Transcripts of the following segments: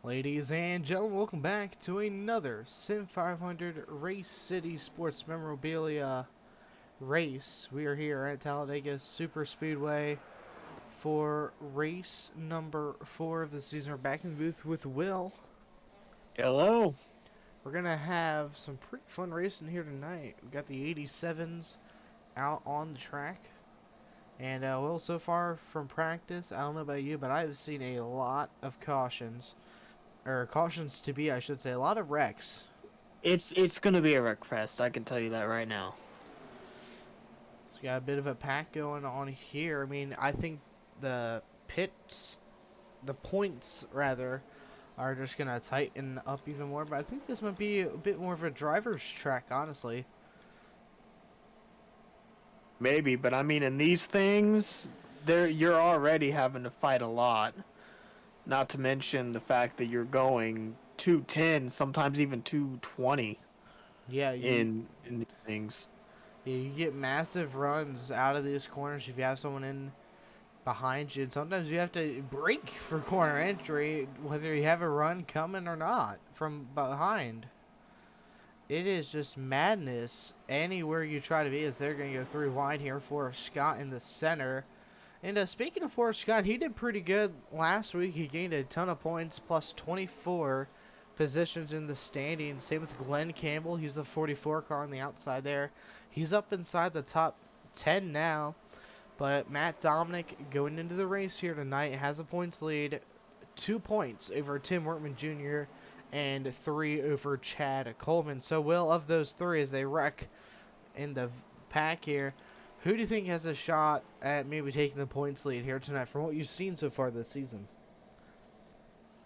Ladies and gentlemen, welcome back to another Sim500 Race City Sports Memorabilia race. We are here at Talladega Superspeedway for race number 4 of the season. We're back in the booth with Will. Hello. We're going to have some pretty fun racing here tonight. We've got the 87s out on the track. And, Will, so far from practice, I don't know about you, but I've seen a lot of cautions. Or cautions to be, I should say. A lot of wrecks. It's gonna be a wreck fest, I can tell you that right now. So we got a bit of a pack going on here. I mean, I think the points rather, are just gonna tighten up even more. But I think this might be a bit more of a driver's track, honestly. Maybe, but I mean in these things, you're already having to fight a lot. Not to mention the fact that you're going 210, sometimes even 220 Yeah, in these things. you get massive runs out of these corners if you have someone in behind you. And sometimes you have to brake for corner entry, whether you have a run coming or not from behind. It is just madness anywhere you try to be, as they're going to go 3 wide here for Scott in the center. And speaking of Forrest Scott, he did pretty good last week. He gained a ton of points, plus 24 positions in the standings. Same with Glenn Campbell. He's the 44 car on the outside there. He's up inside the top 10 now. But Matt Dominic, going into the race here tonight, has a points lead. 2 points over Tim Workman Jr. and 3 over Chad Coleman. So, Will, of those 3, as they wreck in the pack here, who do you think has a shot at maybe taking the points lead here tonight from what you've seen so far this season?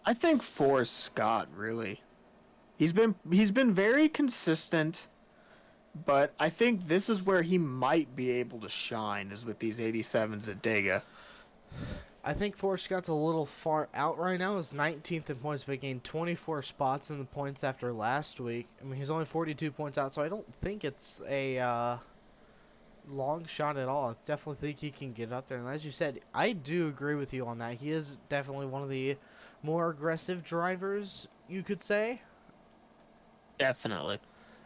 I think Forrest Scott, really. He's been very consistent, but I think this is where he might be able to shine, is with these 87s at Dega. I think Forrest Scott's a little far out right now. He's 19th in points, but gained 24 spots in the points after last week. I mean, he's only 42 points out, so I don't think it's a long shot at all. I definitely think he can get up there. And as you said, I do agree with you on that. He is definitely one of the more aggressive drivers, you could say. Definitely.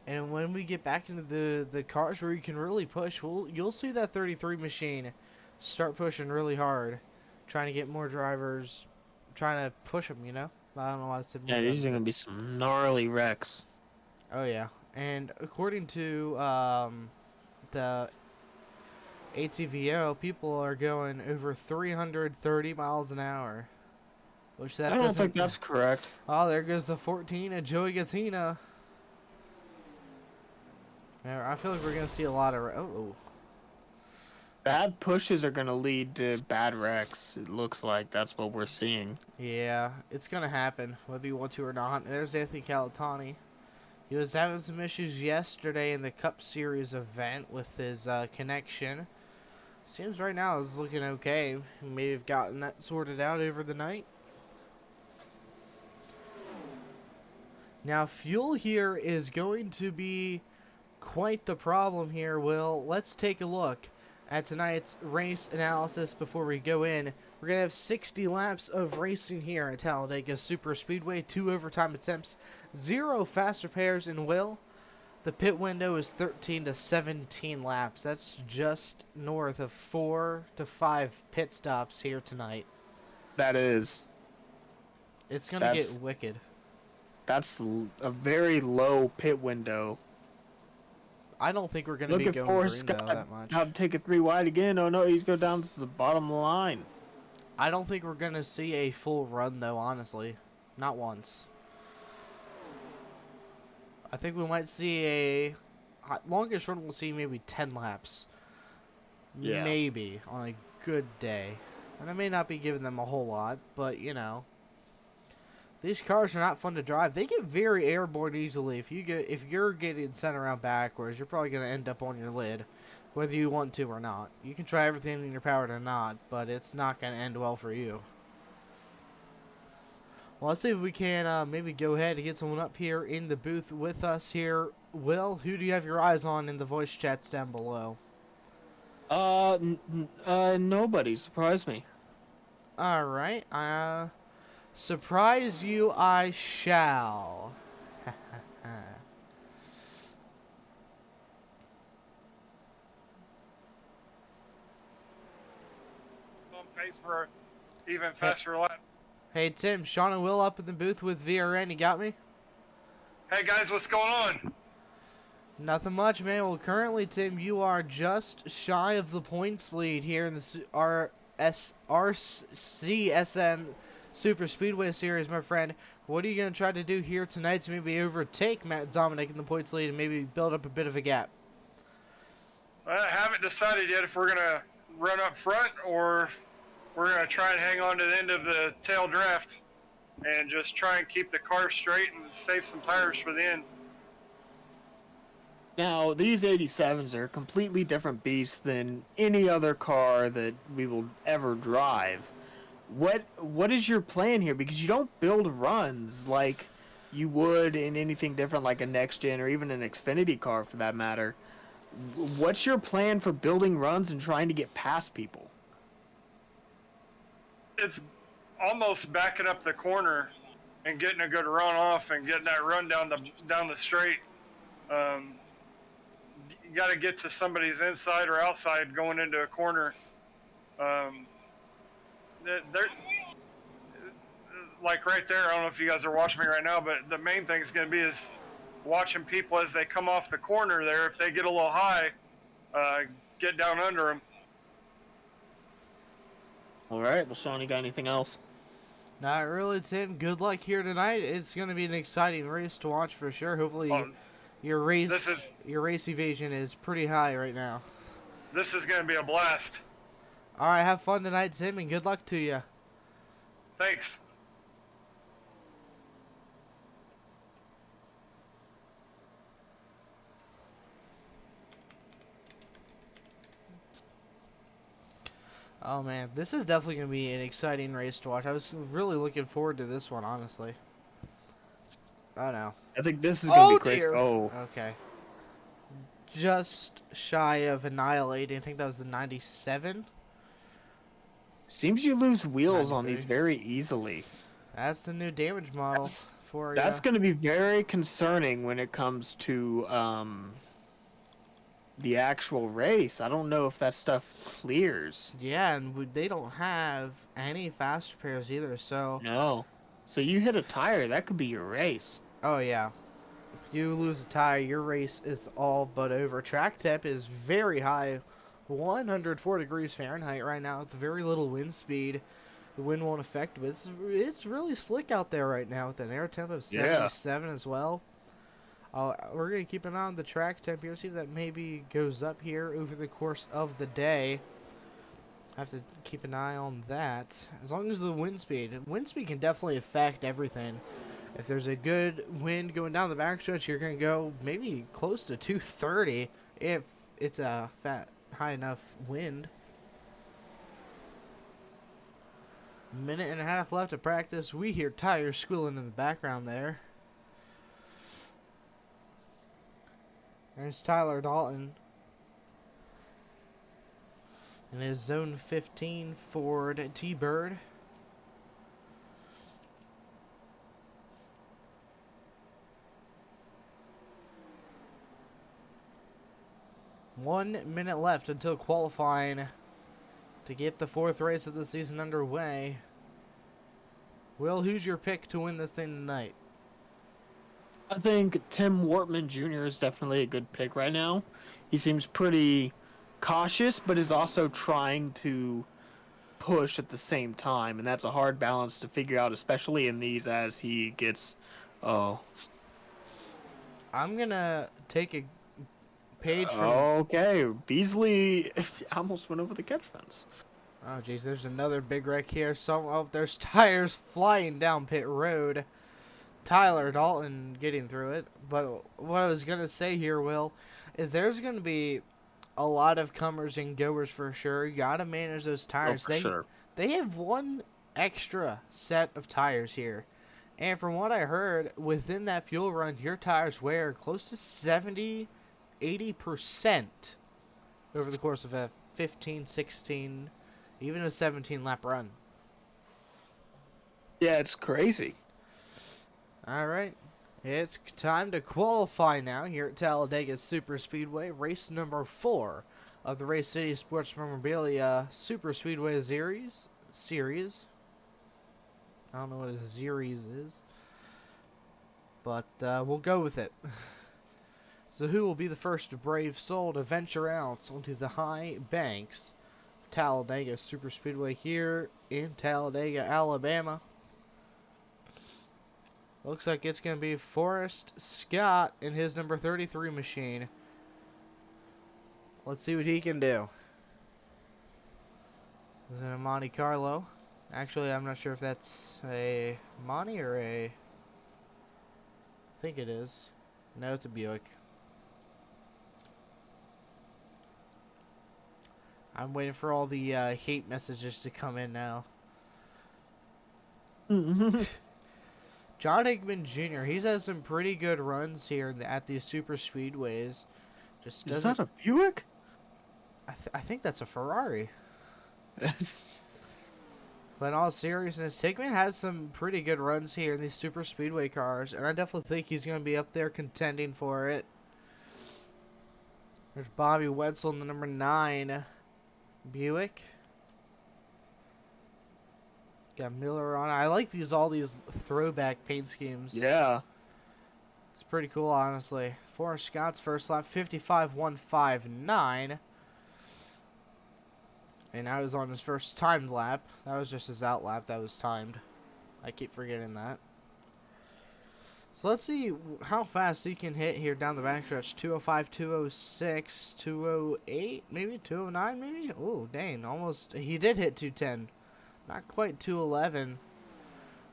And when we get back into the cars where you can really push, you'll see that 33 machine start pushing really hard, trying to get more drivers, trying to push them, you know? I don't know why I said more. Yeah, these are going to be some gnarly wrecks. Oh, yeah. And according to the ATVO, people are going over 330 miles an hour. Which that I don't doesn't... think that's correct. Oh, there goes the 14 of Joey Gattina. I feel like we're going to see a lot of... Oh. Bad pushes are going to lead to bad wrecks. It looks like that's what we're seeing. Yeah, it's going to happen, whether you want to or not. There's Anthony Calatani. He was having some issues yesterday in the Cup Series event with his connection. Seems right now it's looking okay. He may have gotten that sorted out over the night. Now, fuel here is going to be quite the problem here, Will. Let's take a look at tonight's race analysis before we go in. We're going to have 60 laps of racing here at Talladega Superspeedway, 2 overtime attempts, 0 fast repairs, and Will, the pit window is 13 to 17 laps. That's just north of 4 to 5 pit stops here tonight. That is. It's going to get wicked. That's a very low pit window. I don't think we're going to be going green, though, that much. Now to take a 3 wide again. Oh, no, he's going down to the bottom of the line. I don't think we're going to see a full run, though, honestly. Not once. I think we might see a... longest run we'll see maybe 10 laps. Yeah. Maybe, on a good day. And I may not be giving them a whole lot, but, you know. These cars are not fun to drive. They get very airborne easily. If you're getting sent around backwards, you're probably going to end up on your lid, whether you want to or not. You can try everything in your power to not, but it's not going to end well for you. Well, let's see if we can maybe go ahead and get someone up here in the booth with us here. Will, who do you have your eyes on in the voice chats down below? Nobody. Surprise me. Alright, Surprise you I shall. On pace for even Hey, faster lap. hey Tim, Sean and Will up in the booth with VRN. You got me? Hey guys, what's going on? Nothing much, man. Well, currently, Tim, you are just shy of the points lead here in the RCSN Super Speedway Series, my friend. What are you going to try to do here tonight to maybe overtake Matt Zominick in the points lead and maybe build up a bit of a gap? I haven't decided yet if we're gonna run up front or we're gonna try and hang on to the end of the tail draft and just try and keep the car straight and save some tires for the end. Now, these 87s are a completely different beast than any other car that we will ever drive. What is your plan here? Because you don't build runs like you would in anything different like a next gen or even an Xfinity car for that matter. What's your plan for building runs and trying to get past people? It's almost backing up the corner and getting a good run off and getting that run down the straight. You got to get to somebody's inside or outside going into a corner. They're like right there. I don't know if you guys are watching me right now, but the main thing is going to be is watching people as they come off the corner there. If they get a little high, get down under them. All right. Well, Sean, you got anything else? Not really, Tim. Good luck here tonight. It's going to be an exciting race to watch for sure. Hopefully, your race evasion is pretty high right now. This is going to be a blast. All right, have fun tonight, Tim, and good luck to you. Thanks. Oh man, this is definitely going to be an exciting race to watch. I was really looking forward to this one, honestly. Oh no. I think this is going to be crazy. Dear. Oh. Okay. Just shy of annihilating. I think that was the 97. Seems you lose wheels 93. on these very easily. That's the new damage model for you. That's going to be very concerning when it comes to the actual race. I don't know if that stuff clears. Yeah, and they don't have any fast repairs either, so... No. So you hit a tire, that could be your race. Oh, yeah. If you lose a tire, your race is all but over. Track temp is very high, 104 degrees Fahrenheit right now, with very little wind speed. The wind won't affect, but it's really slick out there right now with an air temp of 77 as well. We're going to keep an eye on the track temp here, see if that maybe goes up here over the course of the day. Have to keep an eye on that. As long as the wind speed can definitely affect everything. If there's a good wind going down the backstretch, you're going to go maybe close to 230 if it's a high enough wind. Minute and a half left to practice. We hear tires squealing in the background there. There's Tyler Dalton in his Zone 15 Ford T-Bird. One minute left until qualifying to get the fourth race of the season underway. Will, who's your pick to win this thing tonight? I think Tim Wortman Jr. is definitely a good pick right now. He seems pretty cautious, but is also trying to push at the same time, and that's a hard balance to figure out, especially in these as he gets... Oh. I'm going to take a page from... Okay, Beasley almost went over the catch fence. Oh, jeez, there's another big wreck here. There's tires flying down pit road. Tyler Dalton getting through it. But what I was going to say here, Will, is there's going to be a lot of comers and goers for sure. You got to manage those tires. Sure. They have one extra set of tires here. And from what I heard, within that fuel run, your tires wear close to 70, 80% over the course of a 15, 16, even a 17 lap run. Yeah, it's crazy. All right. It's time to qualify now here at Talladega Superspeedway, race number 4 of the Race City Sports Memorabilia Superspeedway Series. I don't know what a series is, but we'll go with it. So who will be the first brave soul to venture out onto the high banks of Talladega Superspeedway here in Talladega, Alabama? Looks like it's going to be Forrest Scott in his number 33 machine. Let's see what he can do. Is it a Monte Carlo? Actually, I'm not sure if that's a Monte or a... I think it is. No, it's a Buick. I'm waiting for all the hate messages to come in now. John Hickman Jr., he's had some pretty good runs here at these super speedways. Just doesn't... Is that a Buick? I think that's a Ferrari. But in all seriousness, Hickman has some pretty good runs here in these super speedway cars, and I definitely think he's going to be up there contending for it. There's Bobby Wetzel in the number 9 Buick. Got Miller on. I like all these throwback paint schemes. Yeah. It's pretty cool, honestly. Forrest Scott's first lap, 55.159. And I was on his first timed lap. That was just his out lap. That was timed. I keep forgetting that. So let's see how fast he can hit here down the backstretch. 205, 206, 208, maybe 209, maybe. Oh, dang! Almost. He did hit 210. Not quite 211.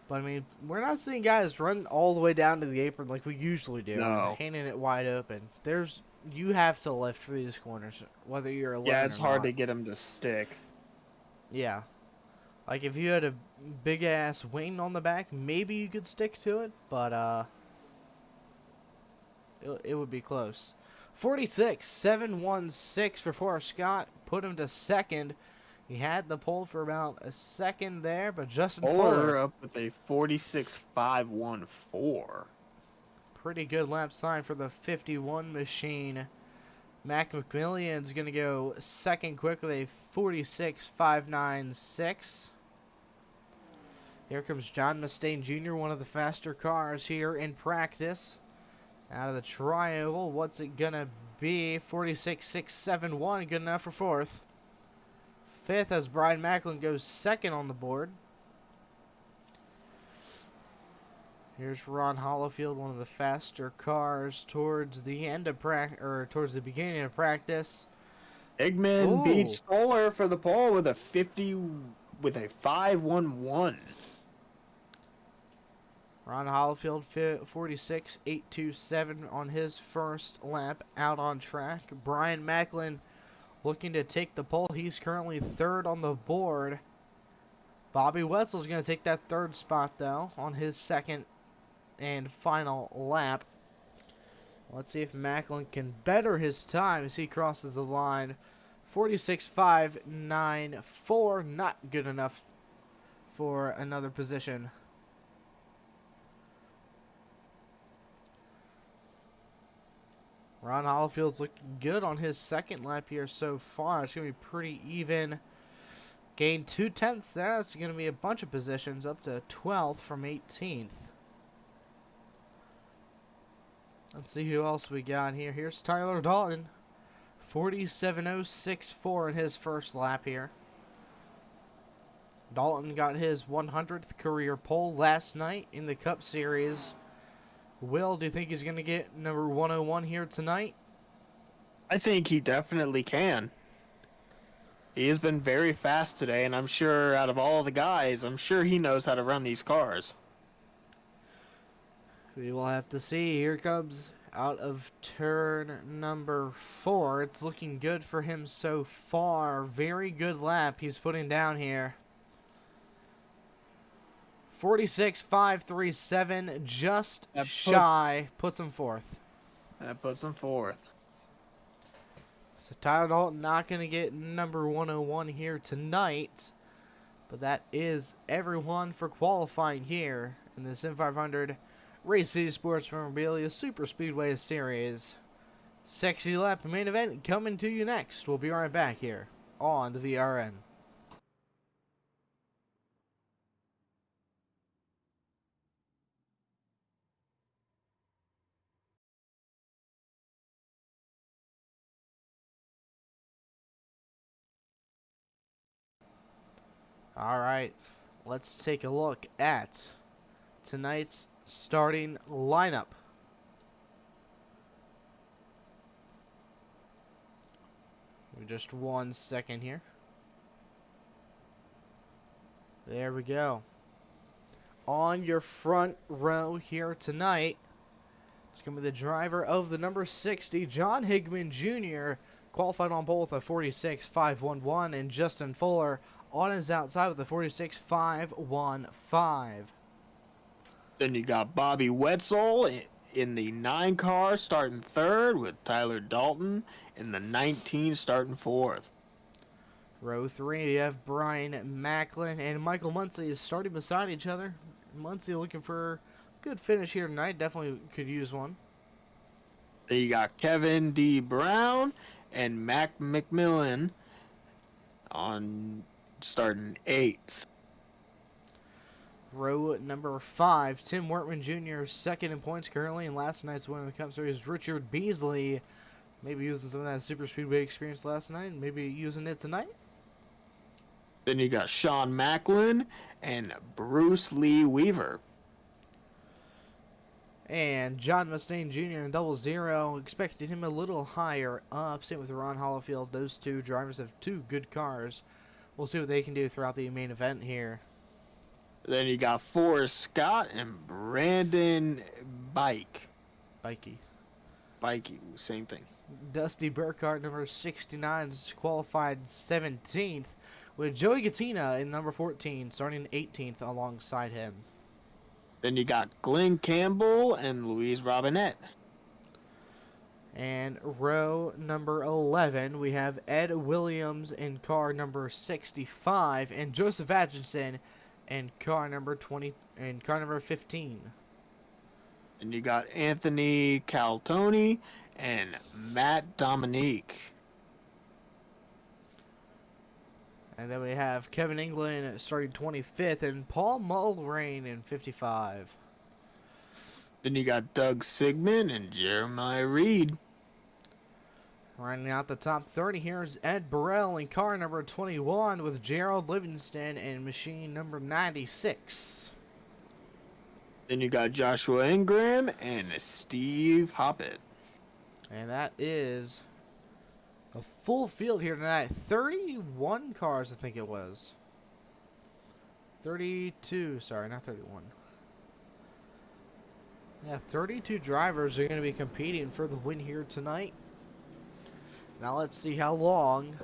But I mean, we're not seeing guys run all the way down to the apron like we usually do. No. Handing it wide open. You have to lift for these corners, whether you're a Yeah, it's hard to not. get him to stick. Yeah. Like, if you had a big-ass wing on the back, maybe you could stick to it, but, it would be close. 46.716 for Forrest Scott. Put him to second. He had the pole for about a second there, but Justin Fuller up with a 46.514. Pretty good lap time for the 51 machine. Mac McMillian's going to go second quick with a 46.596. Here comes John Mustaine Jr., one of the faster cars here in practice. Out of the triangle, what's it going to be? 46.671, good enough for fourth. Fifth as Brian Macklin goes second on the board. Here's Ron Hollifield, one of the faster cars towards the end of towards the beginning of practice. Hickman beats Fuller for the pole with a 511. Ron Hollifield 46.827 on his first lap out on track. Brian Macklin looking to take the pole. He's currently third on the board. Bobby Wetzel's going to take that third spot though on his second and final lap. Let's see if Macklin can better his time as he crosses the line. 46.594, not good enough for another position. Ron Hollifield's looking good on his second lap here so far. It's going to be pretty even. Gained 0.2 there. It's going to be a bunch of positions up to 12th from 18th. Let's see who else we got here. Here's Tyler Dalton. 47.064 in his first lap here. Dalton got his 100th career pole last night in the Cup Series. Will, do you think he's going to get number 101 here tonight? I think he definitely can. He has been very fast today, and I'm sure out of all the guys, I'm sure he knows how to run these cars. We will have to see. Here comes out of turn number 4. It's looking good for him so far. Very good lap he's putting down here. 46.537, just shy, puts him fourth. That puts him fourth. So Tyler Dalton not going to get number 101 here tonight. But that is everyone for qualifying here in the Sim500 Race City Sports Memorabilia Superspeedway Series. 60 lap main event coming to you next. We'll be right back here on the VRN. Alright, let's take a look at tonight's starting lineup. Just 1 second here. There we go. On your front row here tonight, it's going to be the driver of the number 60, John Hickman Jr., qualified on both a 46.511, and Justin Fuller on his outside with a 46.515. Then you got Bobby Wetzel in the 9 car starting 3rd, with Tyler Dalton in the 19 starting 4th. Row 3, you have Brian Macklin and Michael Muncy starting beside each other. Muncy looking for a good finish here tonight. Definitely could use one. Then you got Kevin D. Brown and Mac McMillan on starting 8th. Row number 5, Tim Wortman Jr. second in points currently, and last night's winner of the Cup Series, Richard Beasley. Maybe using some of that Super Speedway experience last night, and maybe using it tonight. Then you got Sean Macklin and Bruce Lee Weaver. And John Mustaine Jr. in 00, expected him a little higher up. Same with Ron Hollifield. Those two drivers have 2 good cars. We'll see what they can do throughout the main event here. Then you got Forrest Scott and Brandon Bikey. Same thing. Dusty Burkhart, number 69, is qualified 17th, with Joey Gattina in number 14, starting 18th alongside him. Then you got Glenn Campbell and Louise Robinette. And row number 11, we have Ed Williams in car number 65, and Joseph Atchison in car number 20 and car number 15. And you got Anthony Caltoni and Matt Dominique. And then we have Kevin England starting 25th and Paul Mulrain in 55. Then you got Doug Sigmund and Jeremiah Reed. Rounding out the top 30 here is Ed Burrell in car number 21 with Gerald Livingston in machine number 96. Then you got Joshua Ingram and Steve Hoppett. And that is a full field here tonight. 31 cars, I think it was. 32, sorry, not 31. Yeah, 32 drivers are going to be competing for the win here tonight. Now let's see how long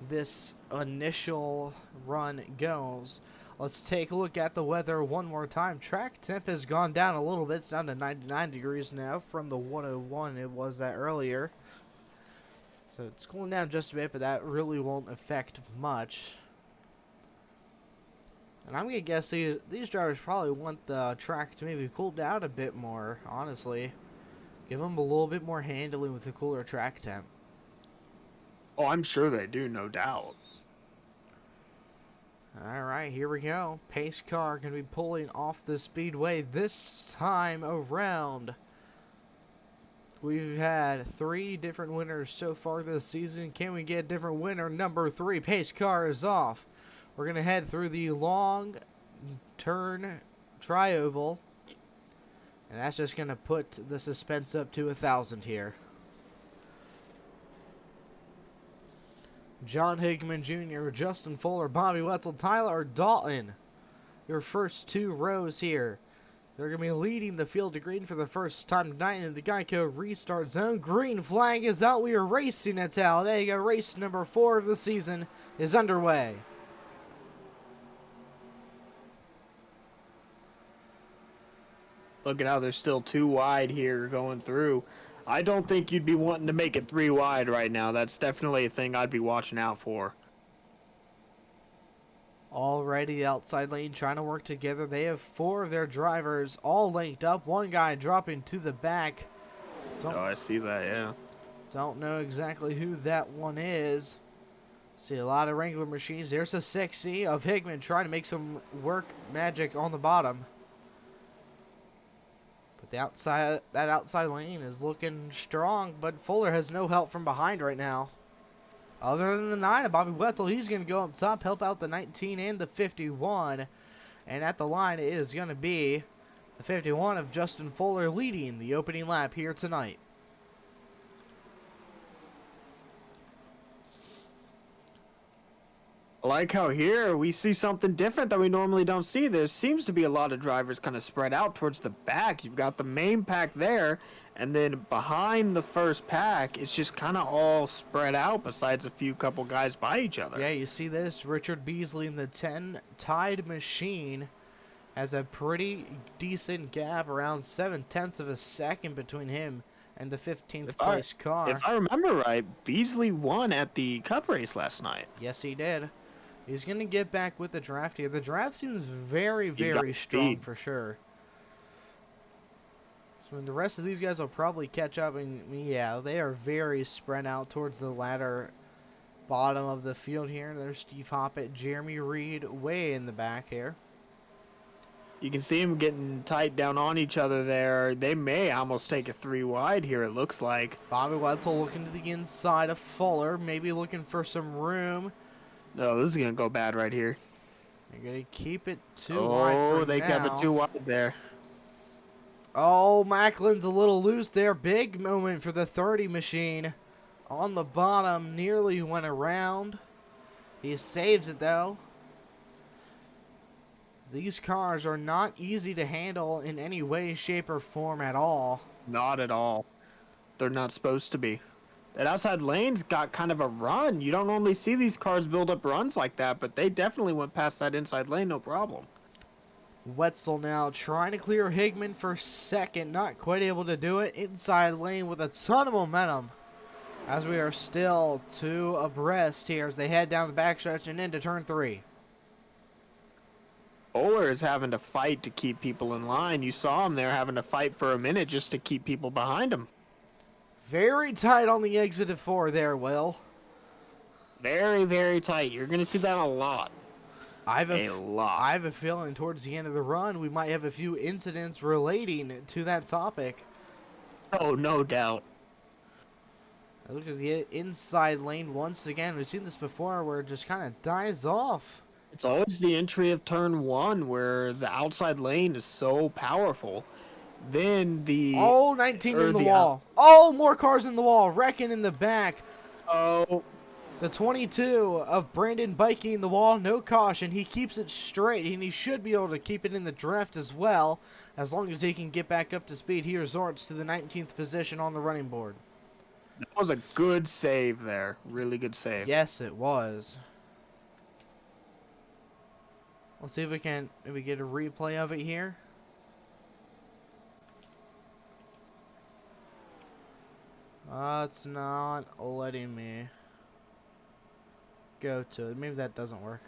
this initial run goes. Let's take a look at the weather one more time. Track temp has gone down a little bit. It's down to 99 degrees now from the 101 it was that earlier. So it's cooling down just a bit, but that really won't affect much. And I'm going to guess these drivers probably want the track to maybe cool down a bit more, honestly. Give them a little bit more handling with the cooler track temp. Oh, I'm sure they do, no doubt. Alright, here we go. Pace car going to be pulling off the speedway this time around. We've had 3 different winners so far this season. Can we get a different winner? Number 3, pace car is off. We're going to head through the long turn tri-oval. And that's just going to put the suspense up to 1,000 here. John Hickman Jr., Justin Fuller, Bobby Wetzel, Tyler Dalton. Your first 2 rows here. They're going to be leading the field to green for the first time tonight in the Geico restart zone. Green flag is out. We are racing at Talladega. Race number 4 of the season is underway. Look at how they're still 2 wide here going through. I don't think you'd be wanting to make it 3 wide right now. That's definitely a thing I'd be watching out for. Already outside lane trying to work together. They have 4 of their drivers all linked up. One guy dropping to the back. Oh, I see that, yeah. Don't know exactly who that one is. See a lot of Wrangler machines. There's a 60 of Hickman trying to make some work magic on the bottom. But that outside lane is looking strong, but Fuller has no help from behind right now. Other than the 9 of Bobby Wetzel, he's going to go up top, help out the 19 and the 51. And at the line, it is going to be the 51 of Justin Fuller leading the opening lap here tonight. I like how here we see something different that we normally don't see. There seems to be a lot of drivers kind of spread out towards the back. You've got the main pack there, and then behind the first pack, it's just kind of all spread out besides a few couple guys by each other. Yeah, you see this. Richard Beasley in the 10 Tide machine has a pretty decent gap, around 7/10 of a second between him and the 15th place car. If I remember right, Beasley won at the Cup race last night. Yes, he did. He's going to get back with the draft here. The draft seems very, very strong for sure. So the rest of these guys will probably catch up. And yeah, they are very spread out towards the latter bottom of the field here. There's Steve Hoppett, Jeremy Reed way in the back here. You can see them getting tight down on each other there. They may almost take a 3 wide here, it looks like. Bobby Wetzel looking to the inside of Fuller, maybe looking for some room. No, this is going to go bad right here. They're going to keep it too wide for now. Oh, they kept it too wide there. Oh, Macklin's a little loose there. Big moment for the 30 machine. On the bottom, nearly went around. He saves it though. These cars are not easy to handle in any way, shape, or form at all. Not at all. They're not supposed to be. That outside lane's got kind of a run. You don't normally see these cars build up runs like that, but they definitely went past that inside lane, no problem. Wetzel now trying to clear Higman for second. Not quite able to do it. Inside lane with a ton of momentum. As we are still 2 abreast here as they head down the backstretch and into turn 3. Fuller is having to fight to keep people in line. You saw him there having to fight for a minute just to keep people behind him. Very tight on the exit of 4 there, Will. Very, very tight. You're going to see that a lot. I have a feeling towards the end of the run we might have a few incidents relating to that topic. Oh, no doubt. Look at the inside lane once again. We've seen this before where it just kind of dies off. It's always the entry of turn 1 where the outside lane is so powerful. Then the... Oh, 19 in the wall. Oh, more cars in the wall. Wrecking in the back. Oh. The 22 of Brandon biking in the wall. No caution. He keeps it straight, and he should be able to keep it in the draft as well. As long as he can get back up to speed, he resorts to the 19th position on the running board. That was a good save there. Really good save. Yes, it was. Let's see if we can maybe get a replay of it here. It's not letting me go to it. Maybe that doesn't work.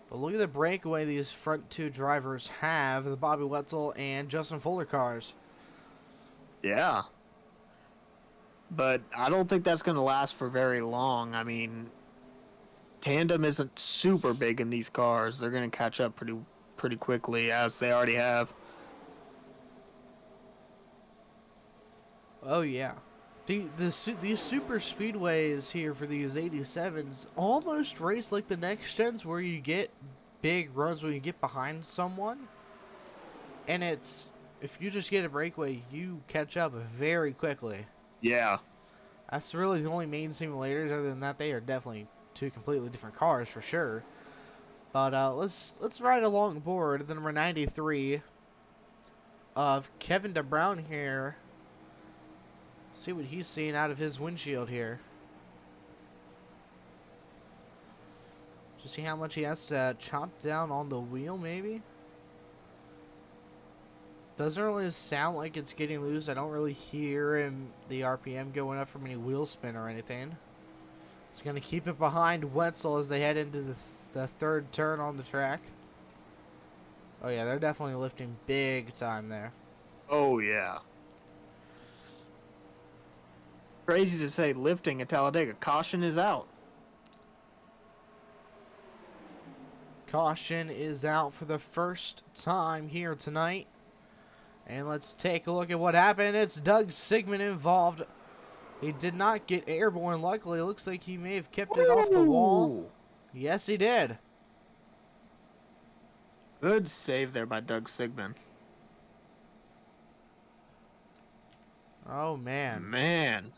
But look at the breakaway these front 2 drivers have, the Bobby Wetzel and Justin Fuller cars. Yeah. But I don't think that's going to last for very long. I mean, tandem isn't super big in these cars. They're going to catch up pretty quickly, as they already have. Oh yeah, these super speedways here for these 87s almost race like the next gens, where you get big runs when you get behind someone, and it's if you just get a breakaway, you catch up very quickly. Yeah, that's really the only main simulators. Other than that, they are definitely 2 completely different cars for sure. But let's ride along board the number 93 of Kevin DeBrown here. See what he's seeing out of his windshield here. Just see how much he has to chop down on the wheel, maybe? Doesn't really sound like it's getting loose. I don't really hear the RPM going up from any wheel spin or anything. It's going to keep it behind Wetzel as they head into the third turn on the track. Oh yeah, they're definitely lifting big time there. Oh, yeah. Crazy to say lifting at Talladega. Caution is out. Caution is out for the first time here tonight. And let's take a look at what happened. It's Doug Sigmund involved. He did not get airborne. Luckily, it looks like he may have kept it off the wall. Yes, he did. Good save there by Doug Sigmund. Oh, man. Man.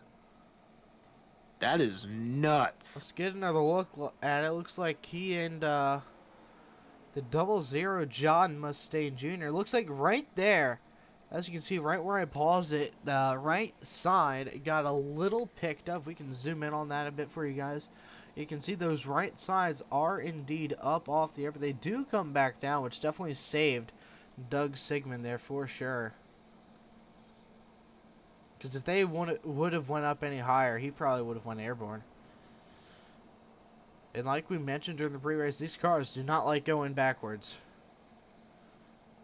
That is nuts. Let's get another look at it. Looks like he and the 00 John Mustaine Jr. Looks like right there, as you can see right where I paused it, the right side got a little picked up. We can zoom in on that a bit for you guys. You can see those right sides are indeed up off the air, but they do come back down, which definitely saved Doug Sigmund there for sure. Because if they would have went up any higher, he probably would have went airborne. And like we mentioned during the pre-race, these cars do not like going backwards.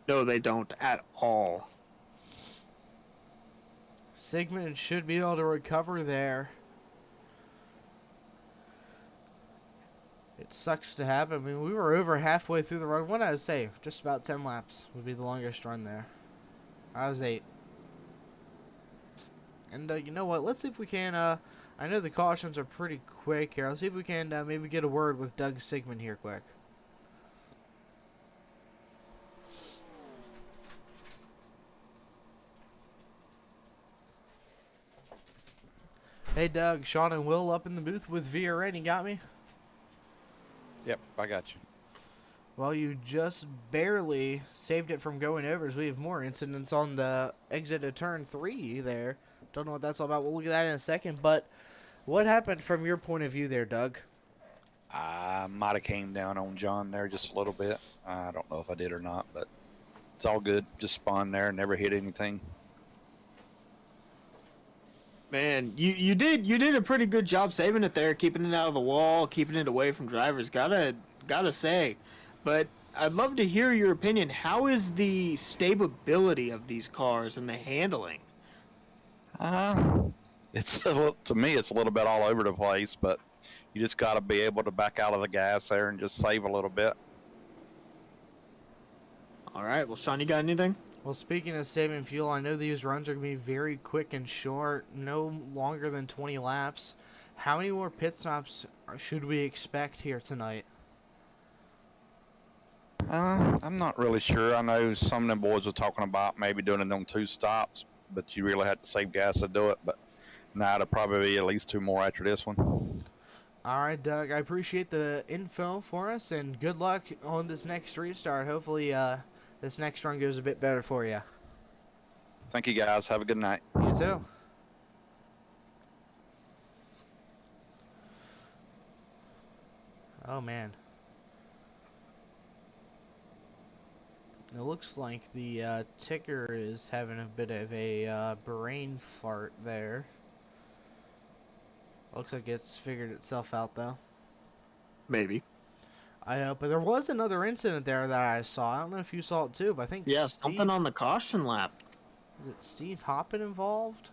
No, they don't at all. Sigmund should be able to recover there. It sucks to happen. I mean, we were over halfway through the run. What did I say? Just about 10 laps would be the longest run there. I was 8. And you know what? Let's see if we can, I know the cautions are pretty quick here. Let's see if we can maybe get a word with Doug Sigmund here quick. Hey Doug, Sean and Will up in the booth with VRN. You got me? Yep, I got you. Well, you just barely saved it from going over, as we have more incidents on the exit of turn 3 there. Don't know what that's all about. We'll look at that in a second. But what happened from your point of view there, Doug? I might have came down on John there just a little bit. I don't know if I did or not, but it's all good. Just spawned there, never hit anything. Man, you did a pretty good job saving it there, keeping it out of the wall, keeping it away from drivers. Gotta say, but I'd love to hear your opinion. How is the stability of these cars and the handling? It's to me, it's a little bit all over the place, but you just got to be able to back out of the gas there and just save a little bit. All right. Well, Sean, you got anything? Well, speaking of saving fuel, I know these runs are going to be very quick and short, no longer than 20 laps. How many more pit stops should we expect here tonight? I'm not really sure. I know some of them boys were talking about maybe doing it on 2 stops, but you really have to save gas to do it. But now it'll probably be at least 2 more after this one. All right, Doug, I appreciate the info for us, and good luck on this next restart. Hopefully, this next run goes a bit better for you. Thank you, guys. Have a good night. You too. Oh, man. It looks like the ticker is having a bit of a brain fart there. Looks like it's figured itself out, though. Maybe. I hope. But there was another incident there that I saw. I don't know if you saw it too, but I think Something on the caution lap. Is it Steve Hoppin involved?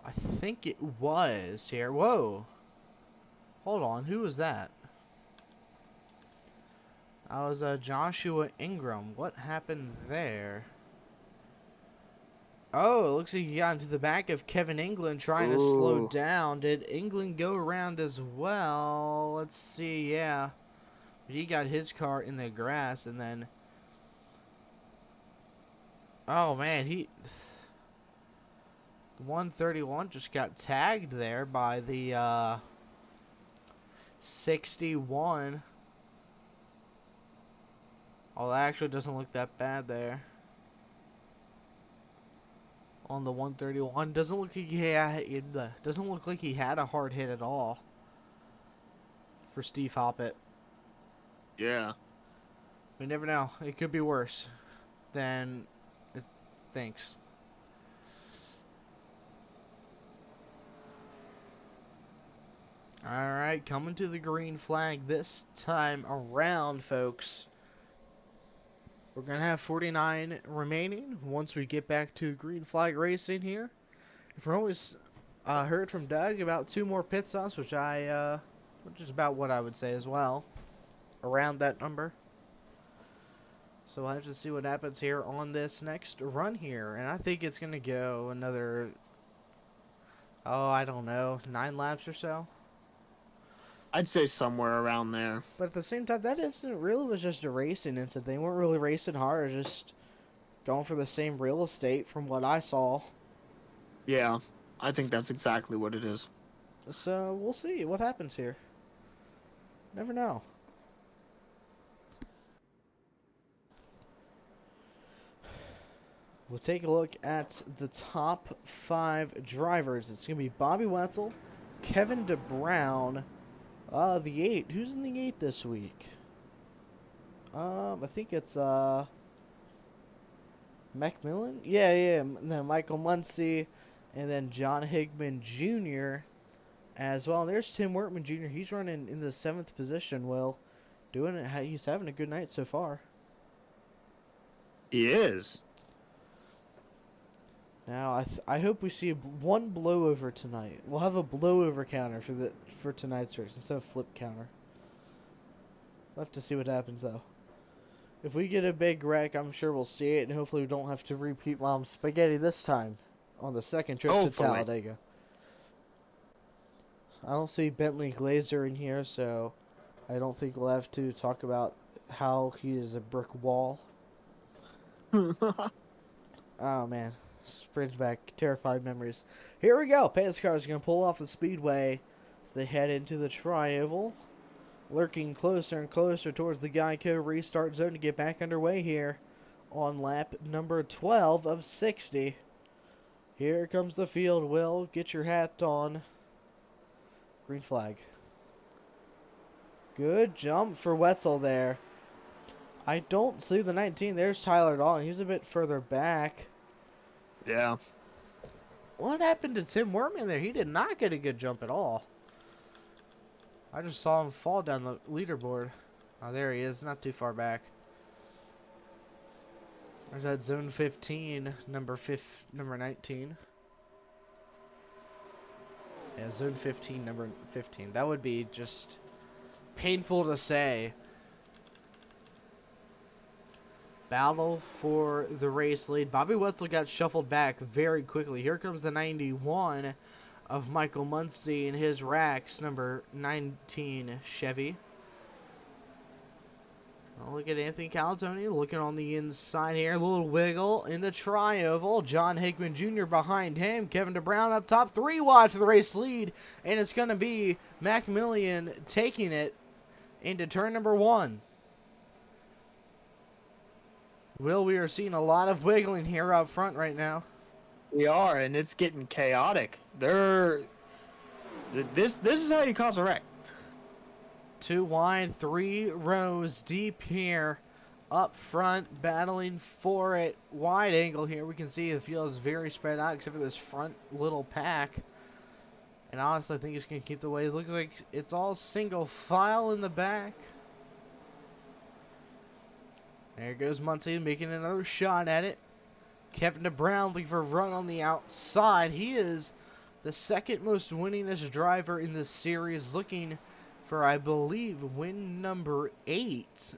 I think it was here. Whoa. Hold on. Who was that? That was Joshua Ingram. What happened there? Oh, it looks like he got into the back of Kevin England trying to slow down. Did England go around as well? Let's see, yeah. He got his car in the grass and then... Oh, man, the 131 just got tagged there by the 61. Oh, that actually doesn't look that bad there. On the 131, doesn't look like doesn't look like he had a hard hit at all for Steve Hoppett. Yeah. We never know. It could be worse than it thinks. Alright, coming to the green flag this time around, folks. We're going to have 49 remaining once we get back to green flag racing here. If we're always heard from Doug about 2 more pit stops, which is about what I would say as well, around that number. So we'll have to see what happens here on this next run here, and I think it's going to go another, I don't know, 9 laps or so. I'd say somewhere around there. But at the same time, that incident really was just a racing incident. They weren't really racing hard, just going for the same real estate from what I saw. Yeah, I think that's exactly what it is. So we'll see what happens here. Never know. We'll take a look at the top 5 drivers. It's going to be Bobby Wetzel, Kevin DeBrown, the 8. Who's in the 8 this week? I think it's Macmillan? Yeah. And then Michael Muncie, and then John Higman Jr. as well. And there's Tim Wortman Jr. He's running in the 7th position. Well, doing it. He's having a good night so far. He is. Now I hope we see one blowover tonight. We'll have a blowover counter for tonight's race instead of flip counter. We'll have to see what happens though. If we get a big wreck, I'm sure we'll see it, and hopefully we don't have to repeat Mom's spaghetti this time on the second trip to Talladega. I don't see Bentley Glazer in here, so I don't think we'll have to talk about how he is a brick wall. Oh man. Brings back terrified memories. Here we go. Pace car is going to pull off the speedway as they head into the tri-oval. Lurking closer and closer towards the Geico restart zone to get back underway here on lap number 12 of 60. Here comes the field. Will, get your hat on. Green flag. Good jump for Wetzel there. I don't see the 19. There's Tyler Dalton. He's a bit further back. Yeah. What happened to Tim Wortman there? He did not get a good jump at all. I just saw him fall down the leaderboard. Oh, there he is. Not too far back. There's that zone 15, number 19. Yeah, zone 15, number 15. That would be just painful to say. Battle for the race lead. Bobby Wetzel got shuffled back very quickly. Here comes the 91 of Michael Muncie in his racks, number 19 Chevy. Oh, look at Anthony Calatoni looking on the inside here. A little wiggle in the tri-oval. John Hickman Jr. behind him. Kevin DeBrown up top. 3 wide for the race lead. And it's going to be Macmillan taking it into turn number 1. Will, we are seeing a lot of wiggling here up front right now. We are, and it's getting chaotic. This is how you cause a wreck. 2 wide, 3 rows deep here. Up front, battling for it. Wide angle here. We can see the field is very spread out except for this front little pack. And honestly, I think it's going to keep the way. It looks like it's all single file in the back. There goes Muncie making another shot at it. Kevin DeBrown looking for a run on the outside. He is the second most winningest driver in this series, looking for, I believe, win number 8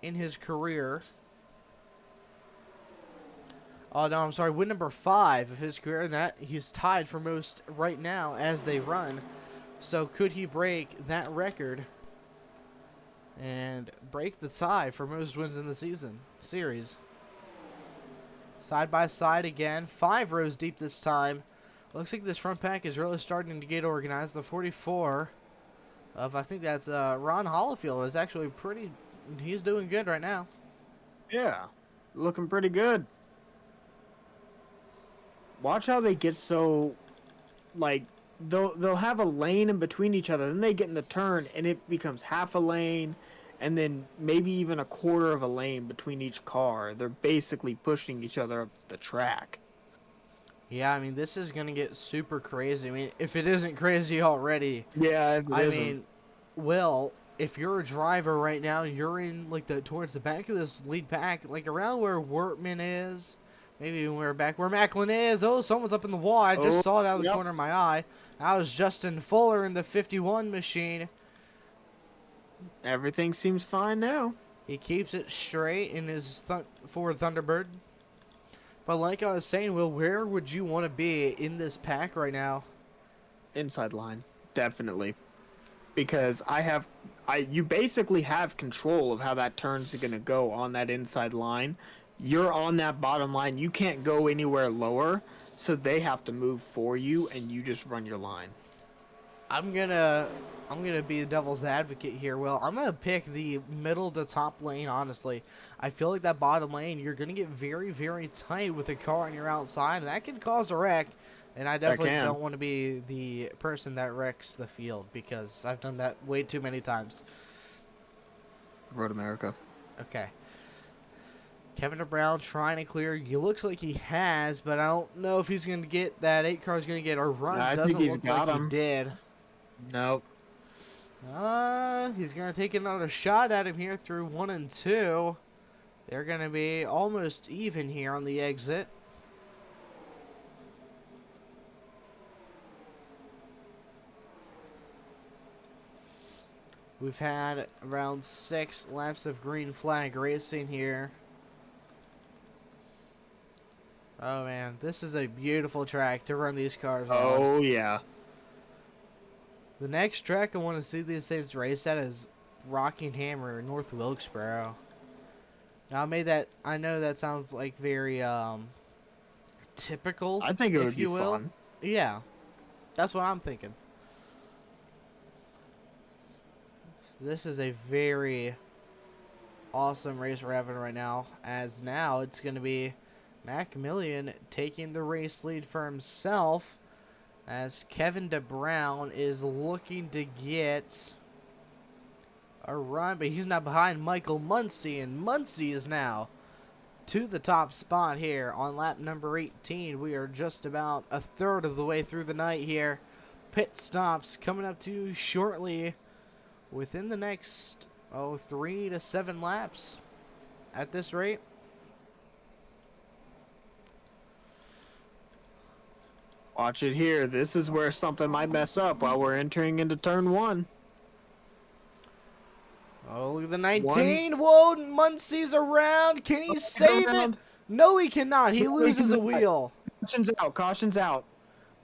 in his career. Oh, no, I'm sorry, win number 5 of his career, and that he's tied for most right now as they run. So could he break that record and break the tie for most wins in the series? Side by side again, 5 rows deep this time. Looks like this front pack is really starting to get organized. The 44 of, I think that's Ron Hollifield, is actually he's doing good right now. Yeah, looking pretty good. Watch how they get so, like, they'll have a lane in between each other, then they get in the turn, and it becomes half a lane, and then maybe even a quarter of a lane between each car. They're basically pushing each other up the track. Yeah, I mean, this is going to get super crazy. I mean, if it isn't crazy already, Yeah, if it I isn't. mean, well, if you're a driver right now, you're in like towards the back of this lead pack, like around where Wortman is, maybe even where back where Macklin is. Oh, someone's up in the wall. I just Oh, saw it out of the yep. corner of my eye. That was Justin Fuller in the 51 machine. Everything seems fine now. He keeps it straight in his Ford Thunderbird. But like I was saying, Will, where would you want to be in this pack right now? Inside line, definitely. Because you basically have control of how that turn's gonna go on that inside line. You're on that bottom line. You can't go anywhere lower, so they have to move for you, and you just run your line. I'm gonna be the devil's advocate here. Well, I'm gonna pick the middle to top lane. Honestly, I feel like that bottom lane, you're gonna get very, very tight with a car on your outside, and that can cause a wreck. And I definitely don't want to be the person that wrecks the field because I've done that way too many times. Road America. Okay. Kevin Brown trying to clear. He looks like he has, but I don't know if he's gonna get that 8 car is gonna get a run. I Doesn't think he's look got like him. he did. Nope. He's gonna take another shot at him here through 1 and 2. They're gonna be almost even here on the exit. We've had around 6 laps of green flag racing here. Oh man, this is a beautiful track to run these cars on. Oh yeah. The next track I want to see these things race at is Rockingham or North Wilkesboro. Now I know that sounds like very typical. I think it would if be you will. fun. Yeah, that's what I'm thinking. This is a very awesome race we're having right now, as now it's going to be Macmillan taking the race lead for himself, as Kevin DeBrown is looking to get a run, but he's not behind Michael Muncie, and Muncie is now to the top spot here on lap number 18. We are just about a third of the way through the night here. Pit stops coming up to you shortly within the next 3 to 7 laps at this rate. Watch it here. This is where something might mess up while we're entering into turn 1. Oh, look at the 19. Whoa, Muncie's around. Can he save it? No, he cannot. He loses a wheel. Caution's out. Caution's out.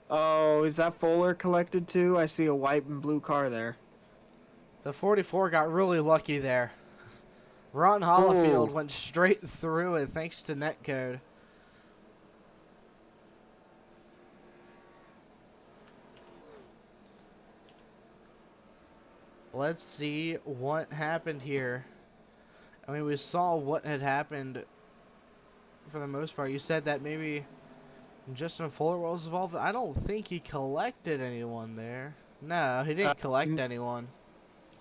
Oh, is that Fuller collected too? I see a white and blue car there. The 44 got really lucky there. Ron Hollifield went straight through it thanks to netcode. Let's see what happened here. I mean, we saw what had happened for the most part. You said that maybe Justin Fuller was involved. I don't think he collected anyone there. No, he didn't collect anyone.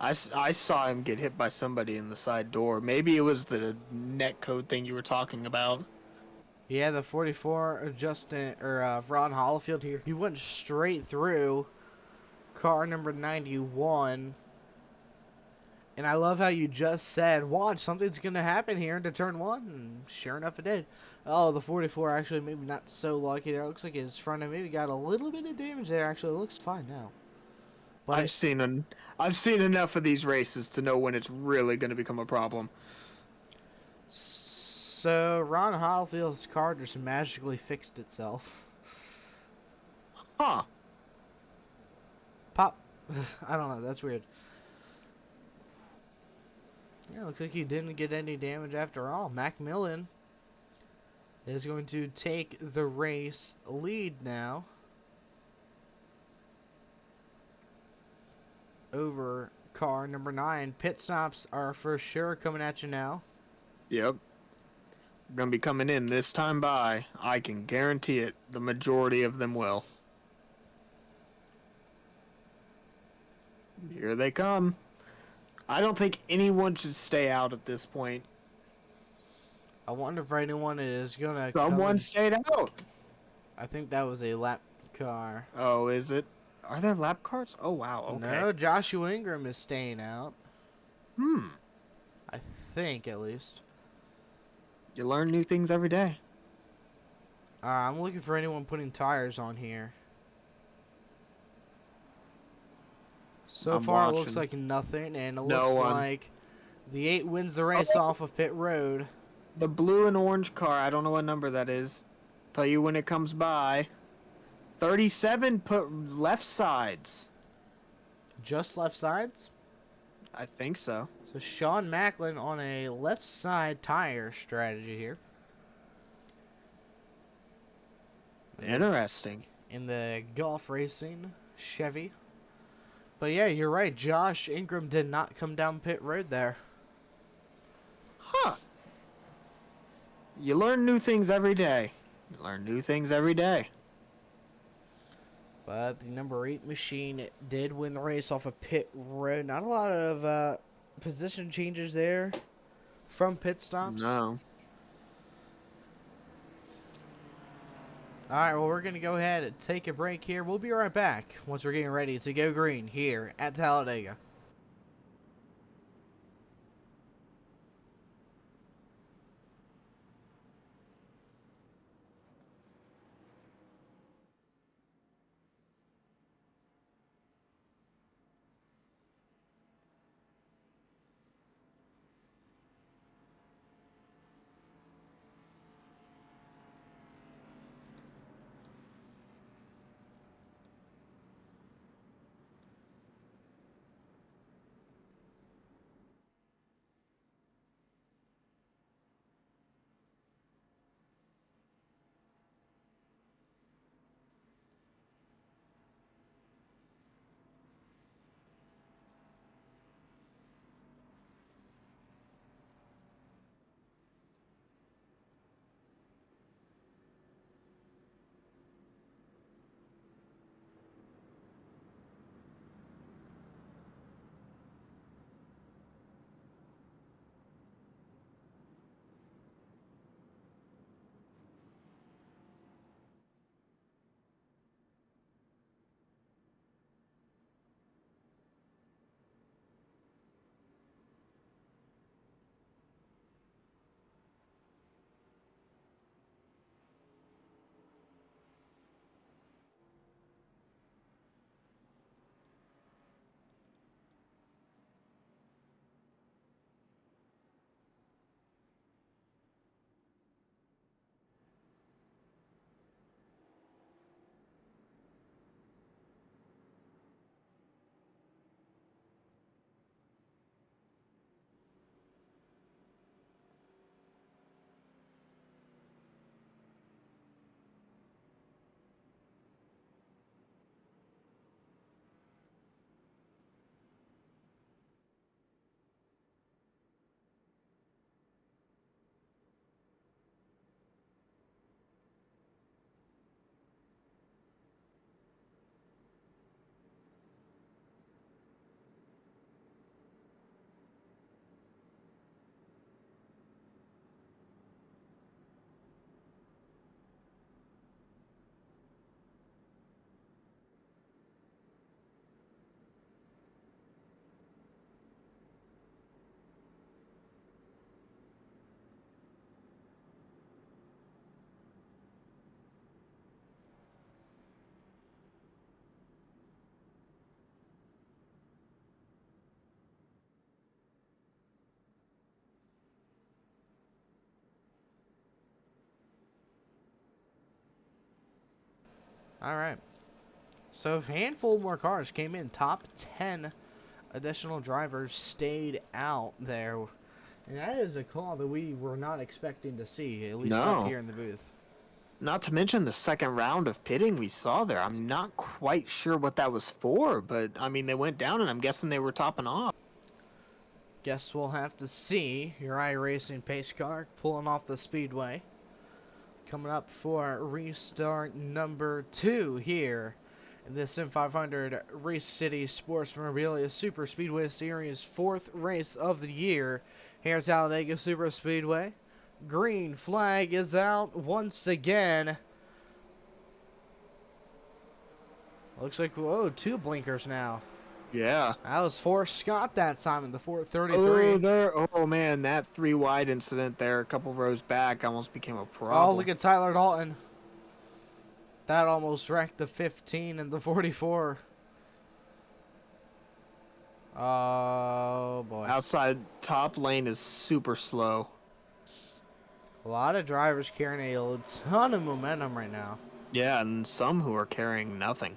I saw him get hit by somebody in the side door. Maybe it was the netcode thing you were talking about. Yeah, the 44 Ron Hollifield here. He went straight through car number 91. And I love how you just said, watch, something's going to happen here into turn 1. And sure enough, it did. Oh, the 44 actually maybe not so lucky there. It looks like his front end maybe got a little bit of damage there. Actually, it looks fine now. But I've seen enough of these races to know when it's really going to become a problem. So, Ron Hollifield's car just magically fixed itself. Huh. Pop. I don't know. That's weird. Yeah, looks like he didn't get any damage after all. Macmillan is going to take the race lead now over car number 9. Pit stops are for sure coming at you now. Yep. Gonna be coming in this time by. I can guarantee it. The majority of them will. Here they come. I don't think anyone should stay out at this point. I wonder if anyone is gonna. Someone stayed out. I think that was a lap car. Oh, is it? Are there lap cars? Oh, wow. Okay. No, Joshua Ingram is staying out. Hmm. I think, at least. You learn new things every day. I'm looking for anyone putting tires on here. So I'm far, it looks watching. like nothing, and it No looks one. like the 8 wins the race Oh. off of pit road. The blue and orange car, I don't know what number that is. Tell you when it comes by. 37 put left sides. Just left sides. I think so. So Sean Macklin on a left side tire strategy here. Interesting. In the golf racing Chevy. But yeah, you're right. Josh Ingram did not come down pit road there. Huh. You learn new things every day. You learn new things every day. But the number 8 machine did win the race off of pit road. Not a lot of position changes there from pit stops. No. Alright, well, we're going to go ahead and take a break here. We'll be right back once we're getting ready to go green here at Talladega. Alright. So a handful more cars came in. Top 10 additional drivers stayed out there. And that is a call that we were not expecting to see, at least up No. here in the booth. Not to mention the second round of pitting we saw there. I'm not quite sure what that was for, but I mean, they went down and I'm guessing they were topping off. Guess we'll have to see your iRacing pace car pulling off the speedway. Coming up for restart number 2 here in the Sim500 Race City Sports Memorabilia Superspeedway Series 4th race of the year here at Talladega Superspeedway. Green flag is out once again. Looks like, whoa, 2 blinkers now. Yeah. That was Forrest Scott that time in the 433. Oh man, that 3 wide incident there a couple rows back almost became a Oh, problem. look at Tyler Dalton. That almost wrecked the 15 and the 44. Oh, boy. Outside top lane is super slow. A lot of drivers carrying a ton of momentum right now. Yeah, and some who are carrying nothing.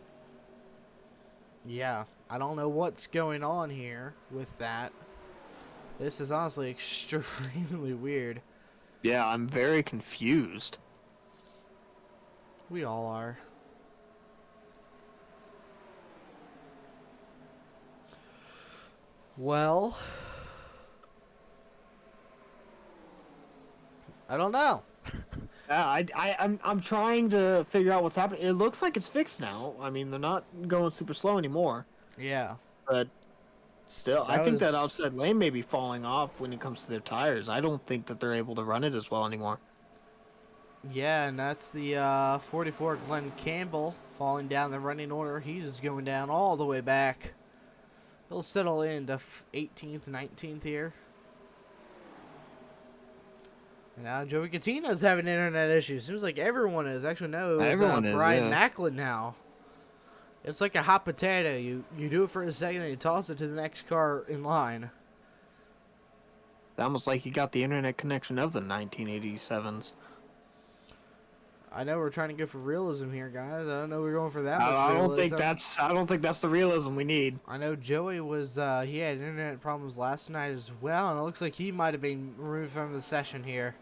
Yeah, I don't know what's going on here with that. This is honestly extremely weird. Yeah, I'm very confused. We all are. Well, I don't know. Yeah, I'm trying to figure out what's happening. It looks like it's fixed now. I mean, they're not going super slow anymore. Yeah. But still, I That think that was- outside lane may be falling off when it comes to their tires. I don't think that they're able to run it as well anymore. Yeah, and that's the 44 Glenn Campbell falling down the running order. He's going down all the way back. He'll settle in to 18th, 19th here. And now Joey Catino's having internet issues. Seems like everyone is. Actually, no, it's Everyone is, Brian yeah. Macklin now. It's like a hot potato. You do it for a second, then you toss it to the next car in line. It's almost like you got the internet connection of the 1987s. I know we're trying to go for realism here, guys. I don't know we're going for that much I don't think realism. I don't think that's the realism we need. I know Joey was, he had internet problems last night as well, and it looks like he might have been removed from the session here.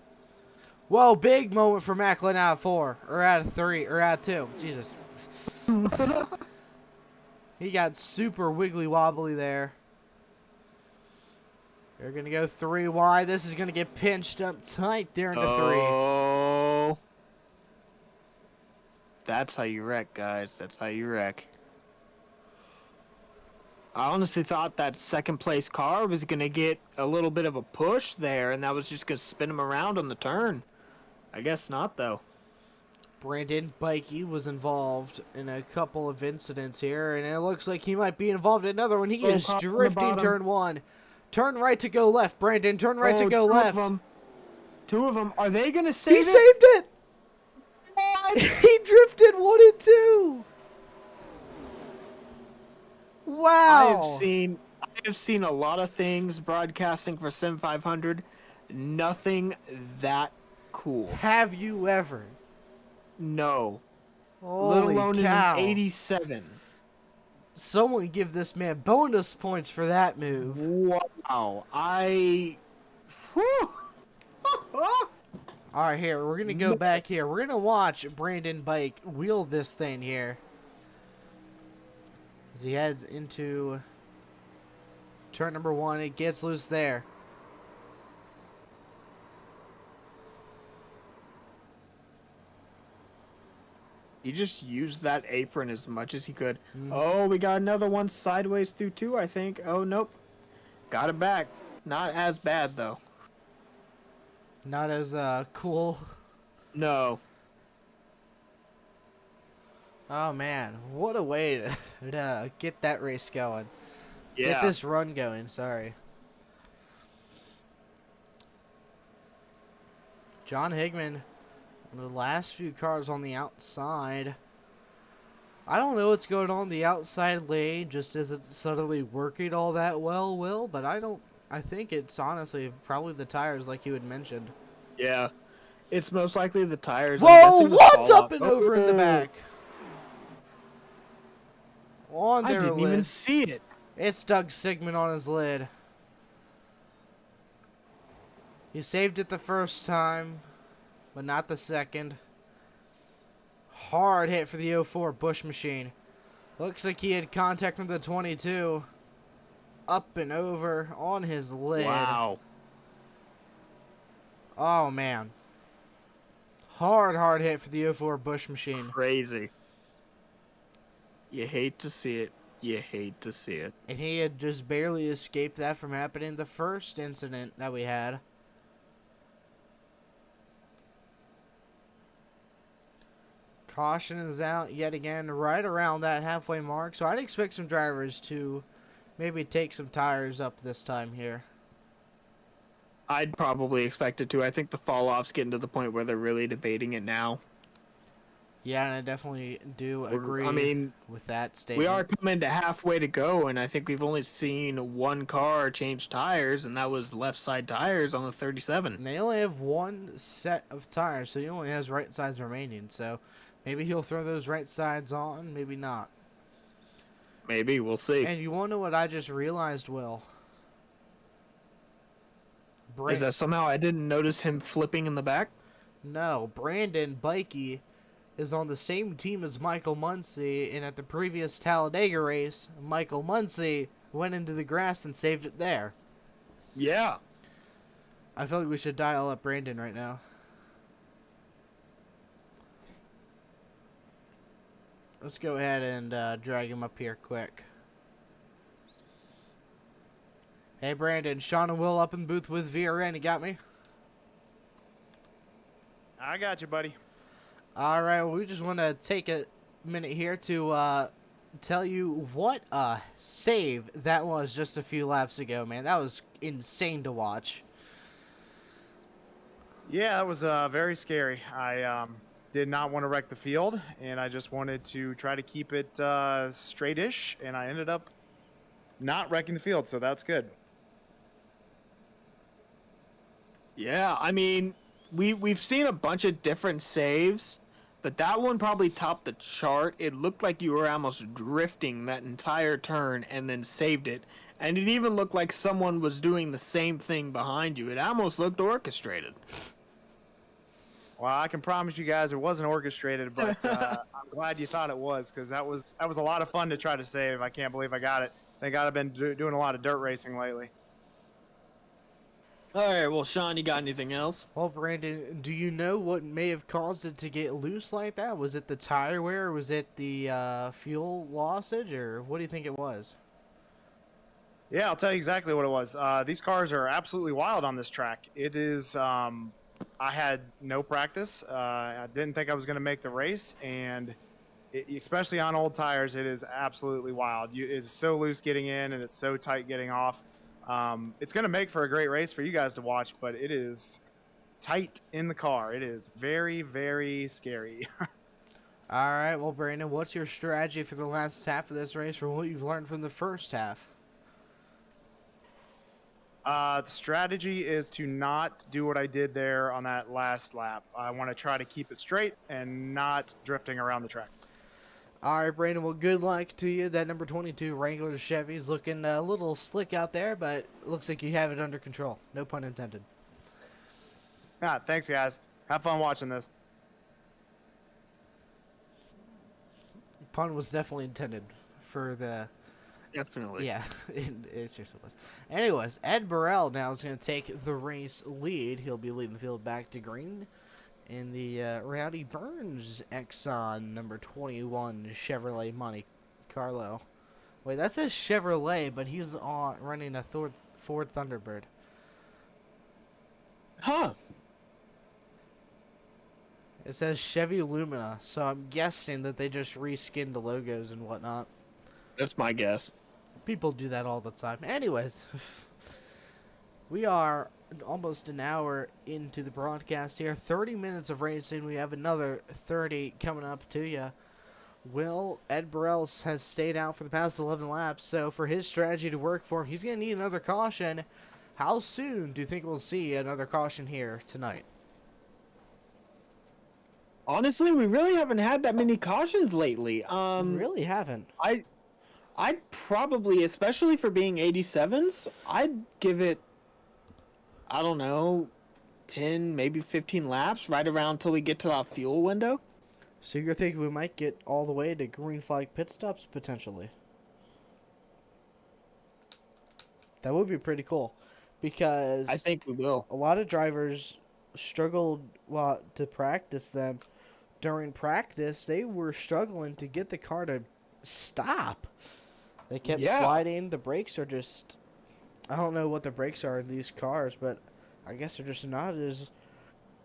Whoa, big moment for Macklin out of 4, or out of 3, or out of 2. Jesus. He got super wiggly wobbly there. They're going to go 3 wide. This is going to get pinched up tight there into 3. Oh. That's how you wreck, guys. That's how you wreck. I honestly thought that second place car was going to get a little bit of a push there, and that was just going to spin him around on the turn. I guess not, though. Brandon Bikey was involved in a couple of incidents here, and it looks like he might be involved in another one. He is caught on the drifting bottom. turn 1. Turn right to go left, Brandon. Turn right to go left. Two of them. Are they going to save He it? saved it! What? He drifted 1 and 2! Wow! I have seen a lot of things broadcasting for Sim500. Nothing that cool. Have you ever? No. Holy Let alone cow. in an 87. Someone give this man bonus points for that move. Wow. Whew. Alright, here, we're gonna go back here. We're gonna watch Brandon Bike wheel this thing here. As he heads into turn number 1, it gets loose there. He just used that apron as much as he could. Mhm. Oh, we got another one sideways through 2, I think. Oh, nope. Got it back. Not as bad, though. Not as cool. No. Oh man, what a way to get that race going. Get Yeah. this run going, sorry. John Higman, the last few cars on the outside. I don't know what's going on the outside lane, just isn't suddenly working all that well, Will, but I think it's honestly probably the tires like you had mentioned. Yeah. It's most likely the tires. I'm Whoa, guessing the what's fall up and off. over in the Oh, back? On I their didn't lid. even see it. It's Doug Sigmund on his lid. He saved it the first time, but not the second. Hard hit for the 04 Bush machine. Looks like he had contact with the 22. Up and over on his lid. Wow. Oh, man. Hard hit for the 04 Bush machine. Crazy. You hate to see it. You hate to see it. And he had just barely escaped that from happening the first incident that we had. Caution is out yet again right around that halfway mark, so I'd expect some drivers to maybe take some tires up this time here. I'd probably expect it to. I think the fall-off's getting to the point where they're really debating it now. Yeah, and I definitely do agree I mean, with that we statement. are coming to halfway to go, and I think we've only seen one car change tires, and that was left side tires on the 37. And they only have one set of tires, so he only has right sides remaining. So maybe he'll throw those right sides on, maybe not. Maybe, we'll see. And you want to know what I just realized, Will? Is that somehow I didn't notice him flipping in the back? No, Brandon Bikey is on the same team as Michael Muncy, and at the previous Talladega race, Michael Muncy went into the grass and saved it there. Yeah. I feel like we should dial up Brandon right now. Let's go ahead and drag him up here quick. Hey Brandon, Sean and Will up in the booth with VRN. You got me? I got you, buddy. Alright, well, we just want to take a minute here to tell you what a save that was just a few laps ago, man. That was insane to watch. Yeah, that was very scary. I did not want to wreck the field, and I just wanted to try to keep it straight-ish, and I ended up not wrecking the field, so that's good. Yeah, I mean, we've seen a bunch of different saves, but that one probably topped the chart. It looked like you were almost drifting that entire turn and then saved it. And it even looked like someone was doing the same thing behind you. It almost looked orchestrated. Well, I can promise you guys it wasn't orchestrated, but I'm glad you thought it was, because that was a lot of fun to try to save. I can't believe I got it. Thank God I've been doing a lot of dirt racing lately. All right, well, Sean, you got anything else? Well, Brandon, do you know what may have caused it to get loose like that? Was it the tire wear, or was it the fuel lossage, or what do you think it was? Yeah, I'll tell you exactly what it was. These cars are absolutely wild on this track. It is, I had no practice. I didn't think I was going to make the race, and especially on old tires, it is absolutely wild. It's so loose getting in, and it's so tight getting off. It's going to make for a great race for you guys to watch, but it is tight in the car. It is very, very scary. All right, well, Brandon, what's your strategy for the last half of this race from what you've learned from the first half? The strategy is to not do what I did there on that last lap. I want to try to keep it straight and not drifting around the track. All right, Brandon, well, good luck to you. That number 22 Wrangler Chevy's looking a little slick out there, but it looks like you have it under control. No pun intended. Thanks, guys. Have fun watching this. Pun was definitely intended for the... Definitely. Yeah, it seriously was. Anyways, Ed Burrell now is going to take the race lead. He'll be leading the field back to green in the Rowdy Burns Exxon number 21 Chevrolet Monte Carlo. Wait, that says Chevrolet, but he's running a Ford Thunderbird. Huh. It says Chevy Lumina, so I'm guessing that they just reskinned the logos and whatnot. That's my guess. People do that all the time. Anyways, we are almost an hour into the broadcast here. 30 minutes of racing. We have another 30 coming up to you. Ed Burrell has stayed out for the past 11 laps, so for his strategy to work for him, he's going to need another caution. How soon do you think we'll see another caution here tonight? Honestly, we really haven't had that many cautions lately. Really haven't. I'd probably, especially for being 87s, I'd give it, I don't know, 10, maybe 15 laps, right around till we get to that fuel window. So you're thinking we might get all the way to green flag pit stops, potentially? That would be pretty cool, because I think we will. a lot of drivers struggled to practice them. During practice, they were struggling to get the car to stop. They kept sliding. The brakes are just... I don't know what the brakes are in these cars, but I guess they're just not as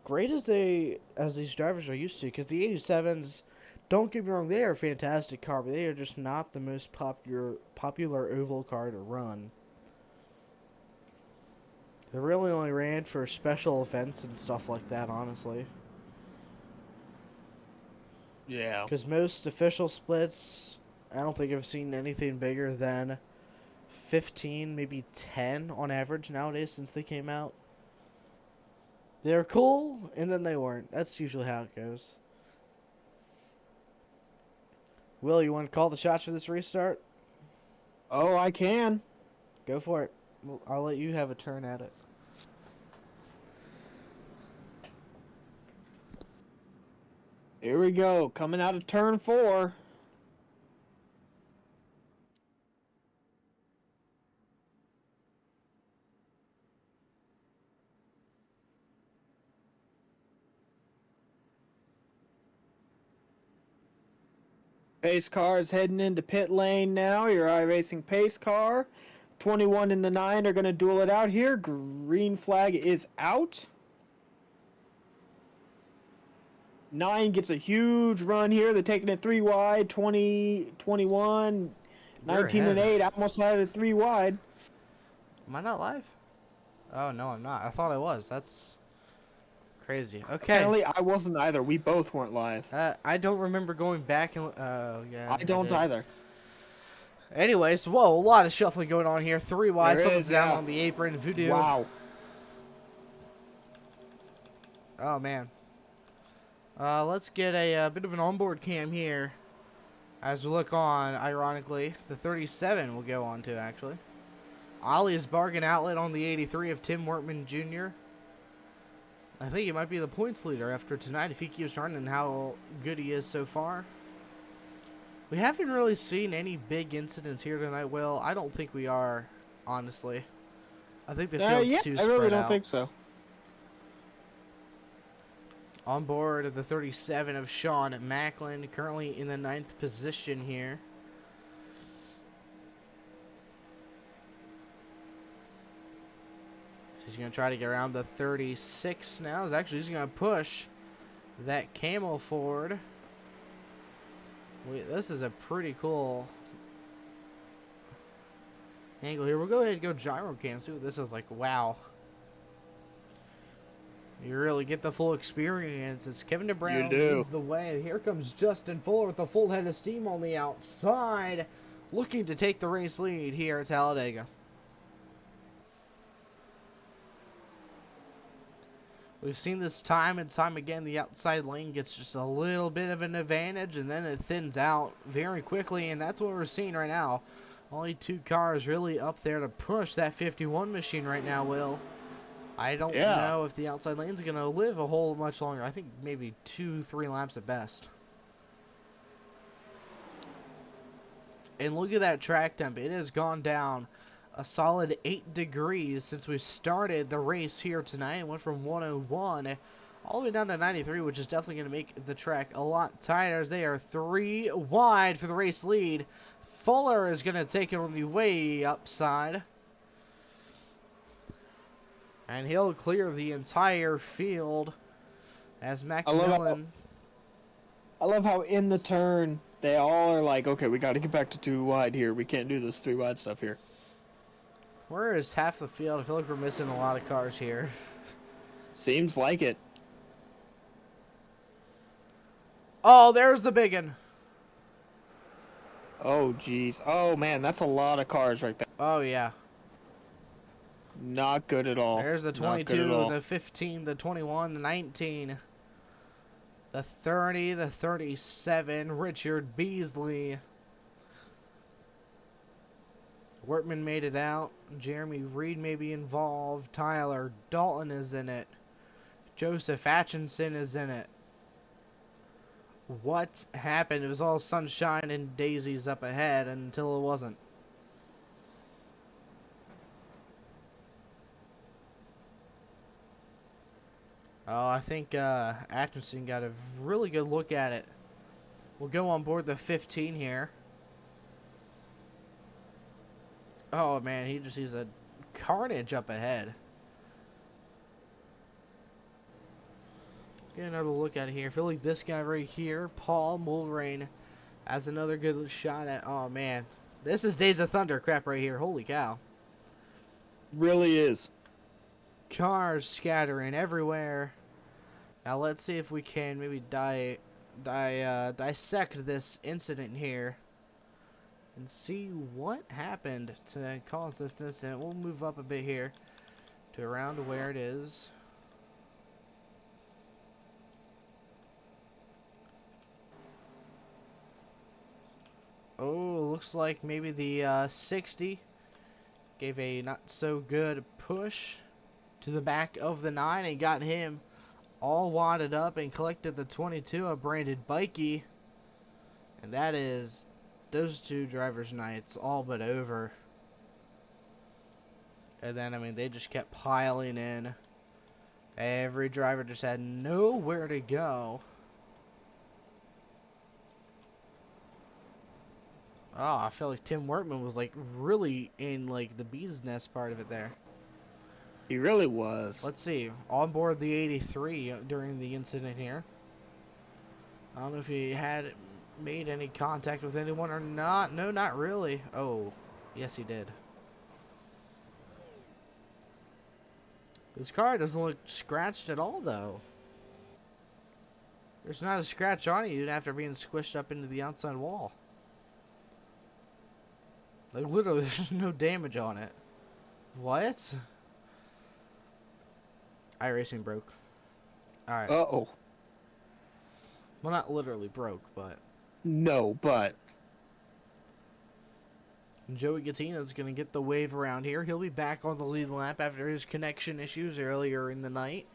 great as these drivers are used to. Because the 87s, Don't get me wrong, they are a fantastic car, but they are just not the most popular oval car to run. They really only ran for special events and stuff like that, honestly. Yeah. Because most official splits, I don't think I've seen anything bigger than 15, maybe 10 on average nowadays since they came out. They're cool, and then they weren't. That's usually how it goes. Will, you want to call the shots for this restart? Oh, I can. Go for it. I'll let you have a turn at it. Here we go. Coming out of turn 4. Pace car is heading into pit lane now. Your iRacing pace car. 21 and the 9 are going to duel it out here. Green flag is out. 9 gets a huge run here. They're taking it 3 wide. 20, 21, You're 19 and ahead. 8. Almost had it 3 wide. Am I not live? Oh, no, I'm not. I thought I was. That's crazy. Okay. Apparently, I wasn't either. We both weren't live. I don't remember going back and... yeah. I don't did. either. Anyways, whoa, a lot of shuffling going on here. 3 wide. There Someone's is, down yeah. on the apron. Voodoo. Wow. Oh, man. Let's get a bit of an onboard cam here. As we look on, ironically, the 37 will go on to, actually. Ollie's Bargain Outlet on the 83 of Tim Wortman Jr. I think he might be the points leader after tonight if he keeps running how good he is so far. We haven't really seen any big incidents here tonight, Will. I don't think we are, honestly. I think the field's Yeah, too I spread really don't out. think so. On board the 37 of Sean Macklin, currently in the 9th position here. So he's going to try to get around the 36 now. Actually, he's going to push that Camel forward. Wait, this is a pretty cool angle here. We'll go ahead and go gyro cam, see what this is like. Wow. You really get the full experience as Kevin DeBrown leads the way. Here comes Justin Fuller with a full head of steam on the outside, looking to take the race lead here at Talladega. We've seen this time and time again. The outside lane gets just a little bit of an advantage, and then it thins out very quickly, and that's what we're seeing right now. Only 2 cars really up there to push that 51 machine right now, Will. I don't know if the outside lane's going to live a whole much longer. I think maybe 2-3 laps at best. And look at that track temp. It has gone down a solid 8 degrees since we started the race here tonight. It went from 101 all the way down to 93, which is definitely going to make the track a lot tighter as they are 3 wide for the race lead. Fuller is going to take it on the way upside. And he'll clear the entire field as Macmillan. I love how in the turn they all are like, okay, we got to get back to 2 wide here. We can't do this 3 wide stuff here. Where is half the field? I feel like we're missing a lot of cars here. Seems like it. Oh, there's the big one. Oh, jeez. Oh, man, that's a lot of cars right there. Oh, yeah. Not good at all. There's the 22, the 15, the 21, the 19, the 30, the 37, Richard Beasley. Wortman made it out. Jeremy Reed may be involved. Tyler Dalton is in it. Joseph Atchison is in it. What happened? It was all sunshine and daisies up ahead until it wasn't. Oh, I think Atkinson got a really good look at it. We'll go on board the 15 here. Oh, man, he just sees a carnage up ahead. Get another look at it here. I feel like this guy right here, Paul Mulrain, has another good shot at. Oh man, this is Days of Thunder crap right here. Holy cow! Really is. Cars scattering everywhere. Now let's see if we can maybe dissect this incident here and see what happened to cause this incident. We'll move up a bit here to around where it is. Oh, looks like maybe the 60 gave a not so good push to the back of the 9 and got him all wadded up and collected the 22 of Brandon Bikey. And that is those two drivers' nights all but over. And then, I mean, they just kept piling in. Every driver just had nowhere to go. Oh, I feel like Tim Workman was like really in like the bee's nest part of it there. He really was. Let's see. On board the 83 during the incident here. I don't know if he had made any contact with anyone or not. No, not really. Oh, yes he did. His car doesn't look scratched at all though. There's not a scratch on it even after being squished up into the outside wall. Like literally there's no damage on it. What? iRacing broke. Alright. Uh-oh. Well, not literally broke, but No, but Joey Gattina's going to get the wave around here. He'll be back on the lead lap after his connection issues earlier in the night.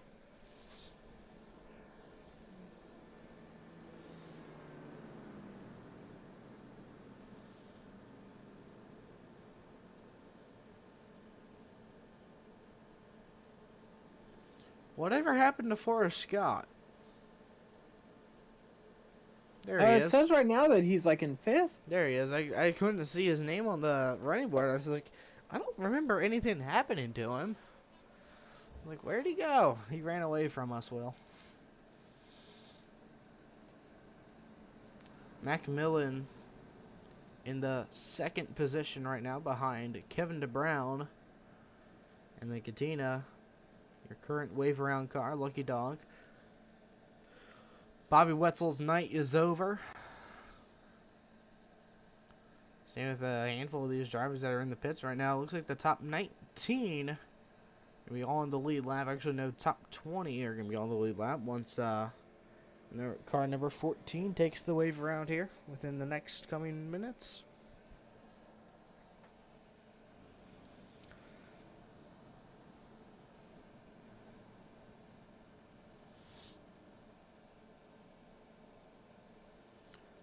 Whatever happened to Forrest Scott? There he it is. says right now that he's like in 5th. There he is. I couldn't see his name on the running board. I was like, I don't remember anything happening to him. I was like, where'd he go? He ran away from us, Will. Macmillan in the 2nd position right now behind Kevin DeBrown and the Katina, your current wave around car, Lucky Dog. Bobby Wetzel's night is over. Same with a handful of these drivers that are in the pits right now. It looks like the top 19 going to be all in the lead lap. Actually, no, top 20 are going to be on the lead lap once car number 14 takes the wave around here within the next coming minutes.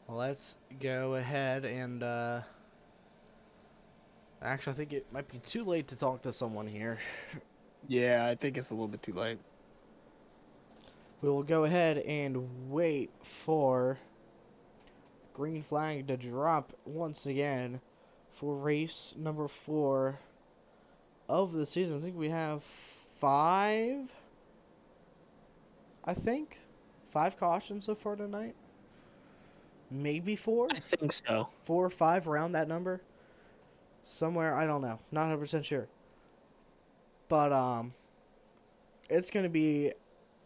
Let's go ahead and actually, I think it might be too late to talk to someone here. Yeah, I think it's a little bit too late. We will go ahead and wait for green flag to drop once again for race number 4 of the season. I think we have 5. I think 5 cautions so far tonight. Maybe 4. I think so. 4 or 5 around that number. Somewhere, I don't know. Not 100% sure. But it's going to be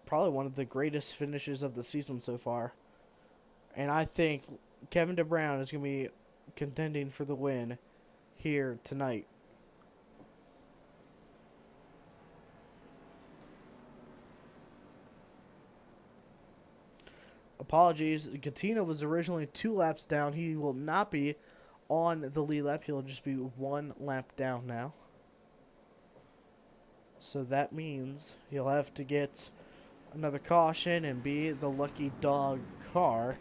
probably one of the greatest finishes of the season so far. And I think Kevin DeBrown is going to be contending for the win here tonight. Apologies, Gattino was originally 2 laps down. He will not be on the lead lap. He'll just be 1 lap down now. So that means he'll have to get another caution and be the Lucky Dog car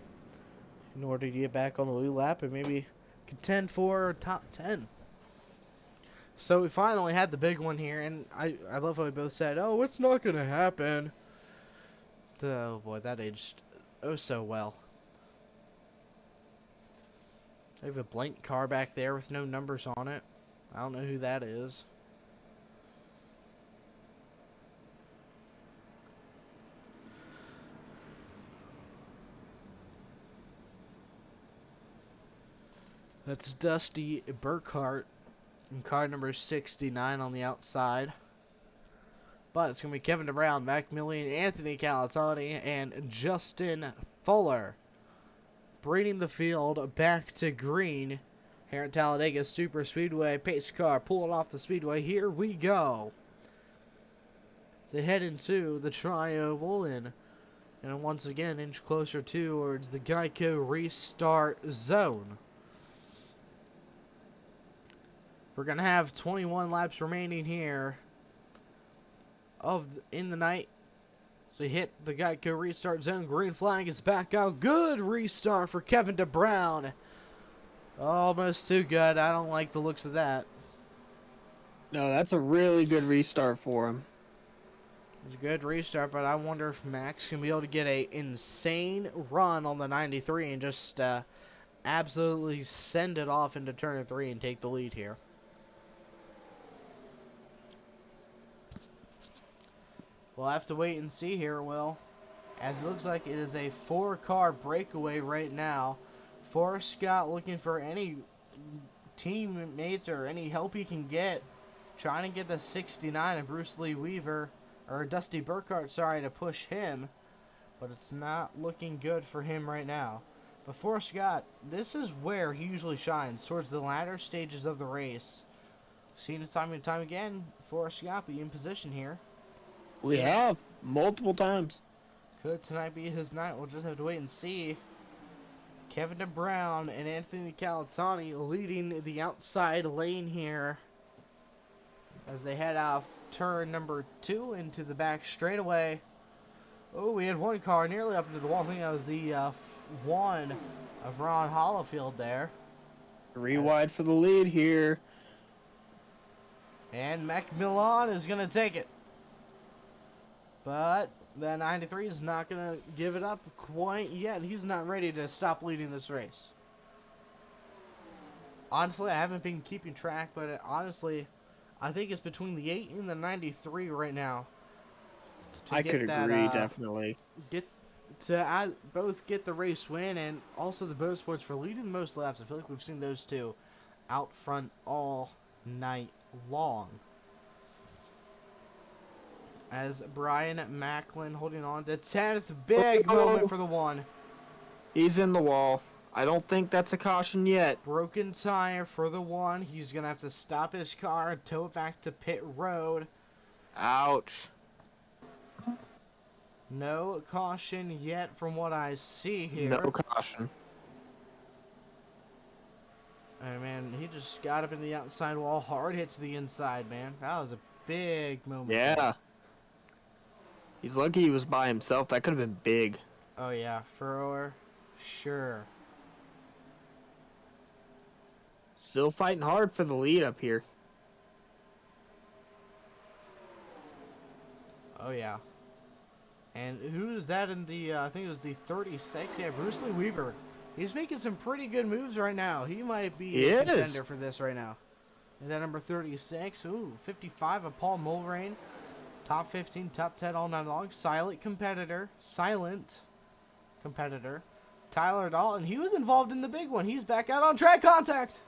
in order to get back on the lead lap and maybe contend for top 10. So we finally had the big one here, and I love how we both said, oh, it's not going to happen. Oh boy, that aged oh so well. I have a blank car back there with no numbers on it. I don't know who that is. That's Dusty Burkhart in car number 69 on the outside. But it's going to be Kevin DeBrown, Macmillan, Anthony Calatani, and Justin Fuller bringing the field back to green here at Talladega Superspeedway. Pace car pulling off the speedway. Here we go. As they head into the tri-oval and once again inch closer towards the Geico restart zone. We're going to have 21 laps remaining here in the night. So hit the Geico restart zone. Green flag is back out. Good restart for Kevin DeBrown. Almost too good. I don't like the looks of that. No, that's a really good restart for him. It's a good restart, but I wonder if Max can be able to get a insane run on the 93 and just absolutely send it off into turn 3 and take the lead here. We'll have to wait and see here, Will. As it looks like it is a 4-car breakaway right now. Forrest Scott looking for any teammates or any help he can get. Trying to get the 69 of Bruce Lee Weaver, or Dusty Burkhart, sorry, to push him. But it's not looking good for him right now. But Forrest Scott, this is where he usually shines, towards the latter stages of the race. Seen it time and time again, Forrest Scott be in position here. We have multiple times. Could tonight be his night? We'll just have to wait and see. Kevin DeBrown and Anthony Calatani leading the outside lane here as they head off turn number 2 into the back straightaway. Oh, we had one car nearly up into the wall. I think that was the one of Ron Hollifield there. 3 wide for the lead here. And Macmillan is going to take it. But the 93 is not going to give it up quite yet. He's not ready to stop leading this race. Honestly, I haven't been keeping track, but honestly, I think it's between the 8 and the 93 right now. I could agree, definitely. Both get the race win and also the bonus points for leading the most laps. I feel like we've seen those two out front all night long. As Brian Macklin holding on to 10th. Big moment for the one. He's in the wall. I don't think that's a caution yet. Broken tire for the one. He's going to have to stop his car and tow it back to pit road. Ouch. No caution yet from what I see here. No caution. Oh, man, he just got up in the outside wall. Hard hit to the inside, man. That was a big moment. Yeah. He's lucky he was by himself. That could have been big. Oh, yeah, for sure. Still fighting hard for the lead up here. Oh, yeah. And who's that in the, I think it was the 36? Yeah, Bruce Lee Weaver. He's making some pretty good moves right now. He might be a contender for this right now. And that number 36. Ooh, 55 of Paul Mulrain. Top 15, top 10 all night long. Silent competitor. Tyler Dalton. He was involved in the big one. He's back out on track. Contact.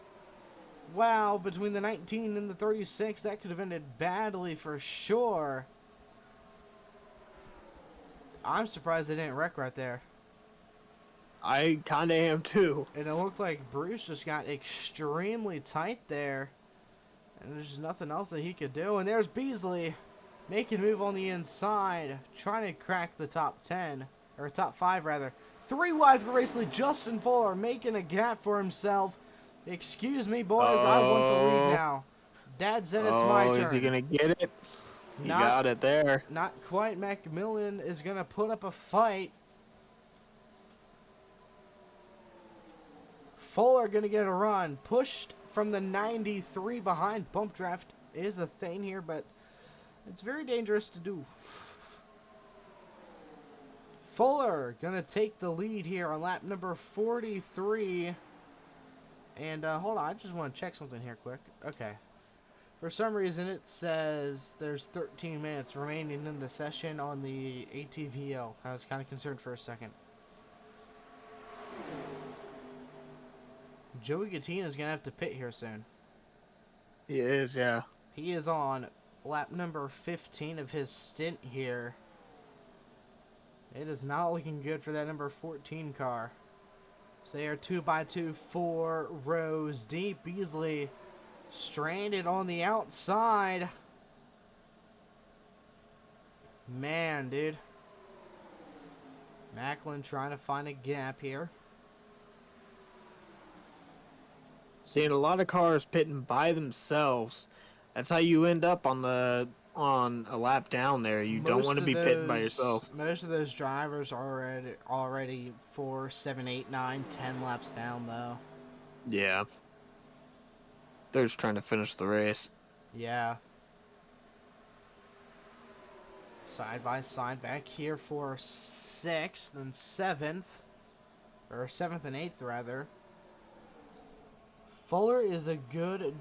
Wow, between the 19 and the 36, that could have ended badly for sure. I'm surprised they didn't wreck right there. I kinda am too. And it looked like Bruce just got extremely tight there. And there's nothing else that he could do. And there's Beasley making a move on the inside. Trying to crack the top 10. Or top 5 rather. 3 wide for the race lead. Justin Fuller making a gap for himself. Excuse me, boys. I want the lead now. Dad said it's my turn. Is he going to get it? He got it there. Not quite. Macmillan is going to put up a fight. Fuller going to get a run. Pushed from the 93 behind. Bump draft is a thing here, but it's very dangerous to do. Fuller going to take the lead here on lap number 43. And hold on, I just want to check something here quick. Okay. For some reason it says there's 13 minutes remaining in the session on the ATVO. I was kind of concerned for a second. Joey Gattina is going to have to pit here soon. He is, yeah. He is on lap number 15 of his stint here. It is not looking good for that number 14 car. So they are 2x2, 4 rows deep. Beasley stranded on the outside. Man, dude. Macklin trying to find a gap here. Seeing a lot of cars pitting by themselves. That's how you end up on a lap down there. You don't want to be pitting by yourself. Most of those drivers are already 4, 7, 8, 9, 10 laps down, though. Yeah. They're just trying to finish the race. Yeah. Side by side back here for 6th and 7th. Or 7th and 8th, rather. Fuller is a good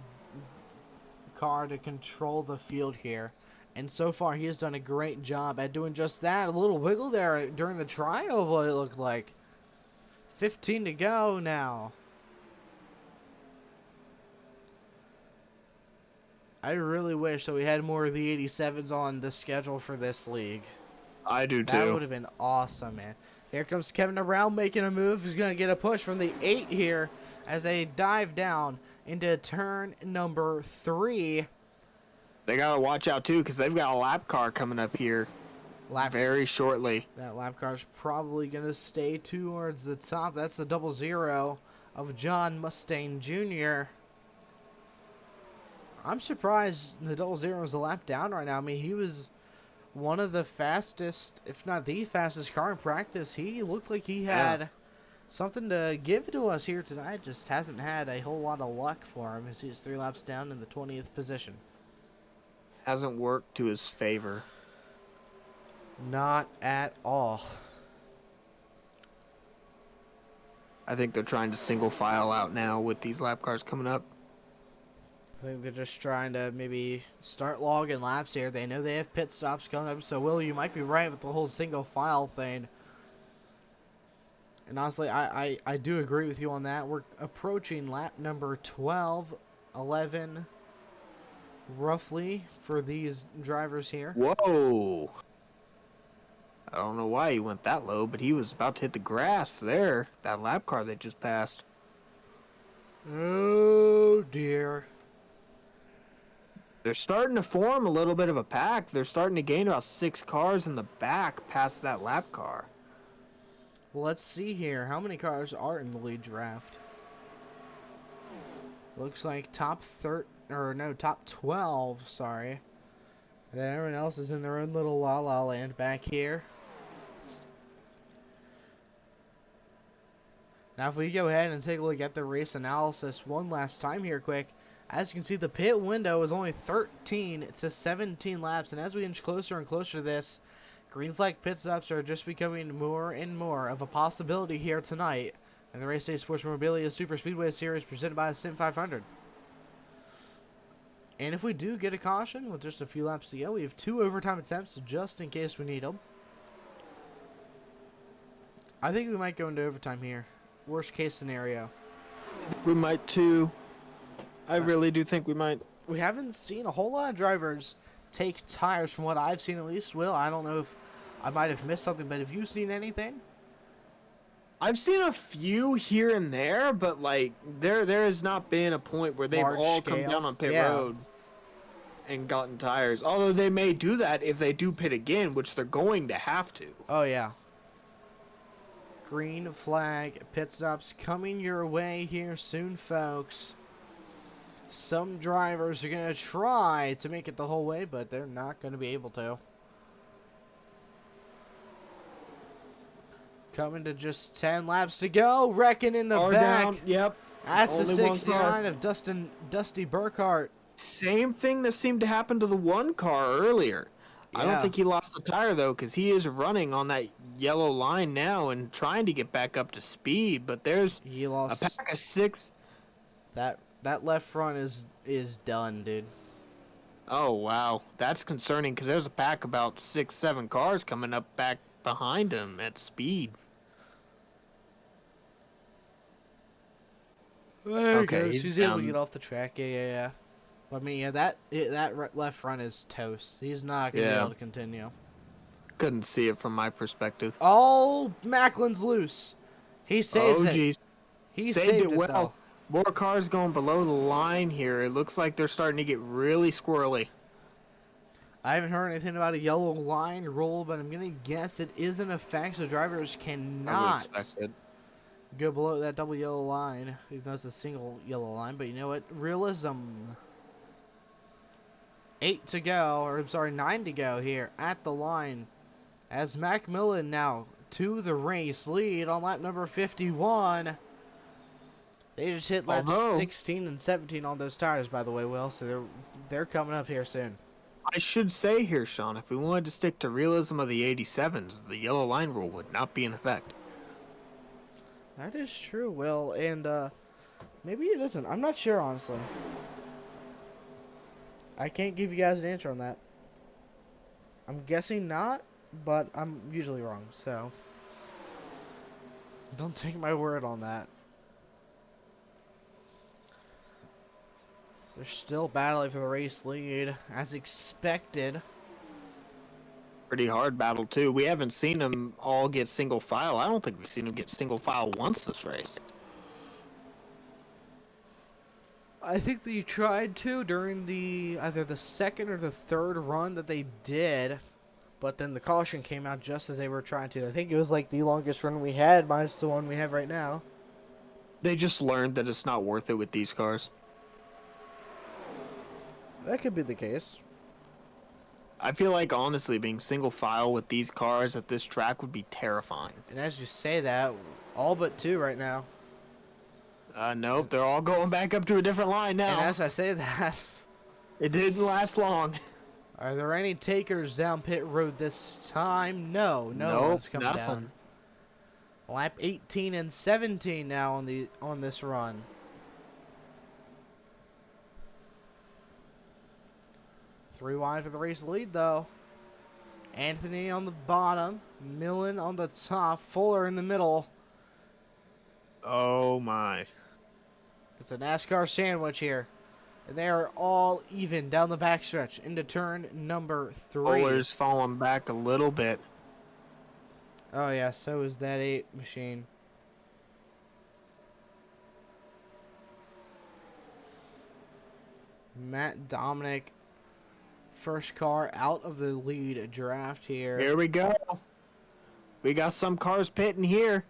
car to control the field here. And so far, he has done a great job at doing just that. A little wiggle there during the trioval, it looked like. 15 to go now. I really wish that we had more of the 87s on the schedule for this league. I do too. That would have been awesome, man. Here comes Kevin around making a move. He's going to get a push from the 8 here as they dive down into turn number 3. They got to watch out too because they've got a lap car coming up here very shortly. That lap car's probably going to stay towards the top. That's the 00 of John Mustang Jr. I'm surprised the 00 is a lap down right now. I mean, he was one of the fastest, if not the fastest car in practice. He looked like he had something to give to us here tonight. Just hasn't had a whole lot of luck for him as he's 3 laps down in the 20th position. Hasn't worked to his favor. Not at all. I think they're trying to single file out now with these lap cars coming up. I think they're just trying to maybe start logging laps here. They know they have pit stops coming up, so Will, you might be right with the whole single file thing. And honestly, I do agree with you on that. We're approaching lap number 12, 11, roughly, for these drivers here. Whoa! I don't know why he went that low, but he was about to hit the grass there. That lap car that just passed. Oh, dear. They're starting to form a little bit of a pack. They're starting to gain about 6 cars in the back past that lap car. Well, let's see here. How many cars are in the lead draft? Looks like top 12, sorry. And then everyone else is in their own little la-la land back here. Now, if we go ahead and take a look at the race analysis one last time here quick, as you can see, the pit window is only 13 to 17 laps, and as we inch closer and closer to this, green flag pit stops are just becoming more and more of a possibility here tonight in the Race Day Sports Mobilia Superspeedway Series presented by Sim500. And if we do get a caution with just a few laps to go, we have 2 overtime attempts just in case we need them. I think we might go into overtime here. Worst case scenario. We might too. I really do think we might. We haven't seen a whole lot of drivers take tires from what I've seen, at least. Will, I don't know if I might have missed something, but have you seen anything? I've seen a few here and there, but like there has not been a point where they've Large all come scale. down on pit Yeah. road and gotten tires. Although they may do that if they do pit again, which they're going to have to. Oh, yeah. Green flag pit stops coming your way here soon, folks. Some drivers are going to try to make it the whole way, but they're not going to be able to. Coming to just 10 laps to go. Wrecking in the Car back. down. Yep. That's the Only one car. 69 of Dusty Burkhart. Same thing that seemed to happen to the one car earlier. I don't Yeah. think he lost a tire though, because he is running on that yellow line now and trying to get back up to speed. But there's He a lost. pack of 6. That left front is done, dude. Oh wow, that's concerning because there's a pack about 6, 7 cars coming up back behind him at speed. There he Okay, goes. he's He's able to down. get off the track. Yeah. But I mean, yeah, that left front is toast. He's not gonna be Yeah. able to continue. Couldn't see it from my perspective. Oh, Macklin's loose. He saves Oh, it. geez. He Saved saved it it though. well. More cars going below the line here. It looks like they're starting to get really squirrely. I haven't heard anything about a yellow line rule, but I'm gonna guess it is in effect, so drivers I would cannot expect it. go below that double yellow line, even though it's a single yellow line. But you know what? Realism. 8 to go, or I'm sorry, 9 to go here at the line. As Macmillan now to the race lead on lap number 51. They just hit laps Although- 16 and 17 on those tires, by the way, Will. So they're coming up here soon. I should say here, Sean, if we wanted to stick to realism of the 87s, the yellow line rule would not be in effect. That is true, Will, and maybe it isn't. I'm not sure, honestly. I can't give you guys an answer on that. I'm guessing not, but I'm usually wrong, so don't take my word on that. So they're still battling for the race lead, as expected. Pretty hard battle, too. We haven't seen them all get single file. I don't think we've seen them get single file once this race. I think they tried to during either the second or the third run that they did, but then the caution came out just as they were trying to. I think it was like the longest run we had, minus the one we have right now. They just learned that it's not worth it with these cars. That could be the case. I feel like, honestly, being single file with these cars at this track would be terrifying. And as you say that, all but two right now. Nope, they're all going back up to a different line now. And as I say that, It didn't last long. are there any takers down pit road this time? No Nope, one's coming nothing. down. Lap 18 and 17 now on this run. Three wide for the race lead though. Anthony on the bottom, Millen on the top, Fuller in the middle. Oh my. It's a NASCAR sandwich here. And they are all even down the backstretch into turn number 3. Fuller's falling back a little bit. Oh yeah, so is that 8 machine. Matt Dominic, first car out of the lead draft here. Here we go. We got some cars pitting here.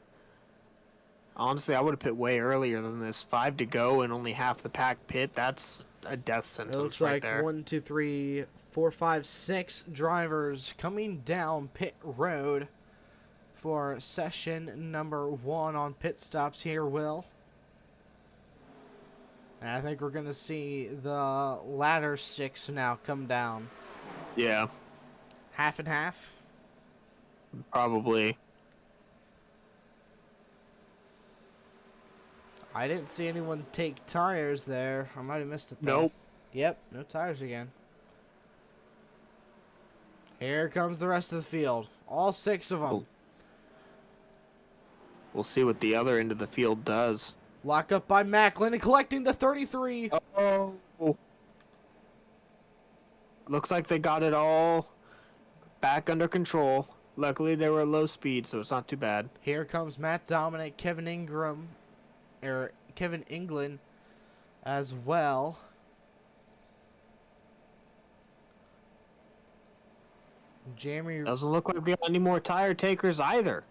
Honestly, I would have pit way earlier than this. 5 to go and only half the pack pit. That's a death It sentence looks right like there. 1, 2, 3, 4, 5, 6 drivers coming down pit road for session number 1 on pit stops here, Will. And I think we're going to see the latter 6 now come down. Yeah, Half and half. probably. I didn't see anyone take tires there. I might have missed it though. Nope. Yep, no tires again. Here comes the rest of the field. All 6 of them. Oh. We'll see what the other end of the field does. Lock up by Macklin and collecting the 33. Oh. Looks like they got it all back under control. Luckily, they were at low speed, so it's not too bad. Here comes Matt Dominic, Kevin England as well. Jeremy, Doesn't look like we got any more tire takers either.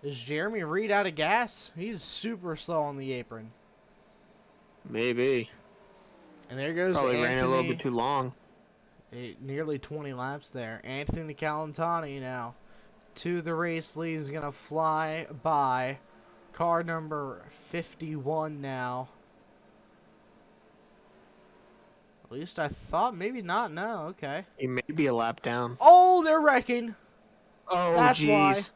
is Jeremy Reed out of gas? He's super slow on the apron. Maybe. And there goes Probably Anthony. ran a little bit too long. Nearly 20 laps there. Anthony Calantani now to the race lead. Is going to fly by. Car number 51 now. At least I thought. Maybe not. No. Okay. He may be a lap down. Oh, they're wrecking. Oh, That's why. jeez.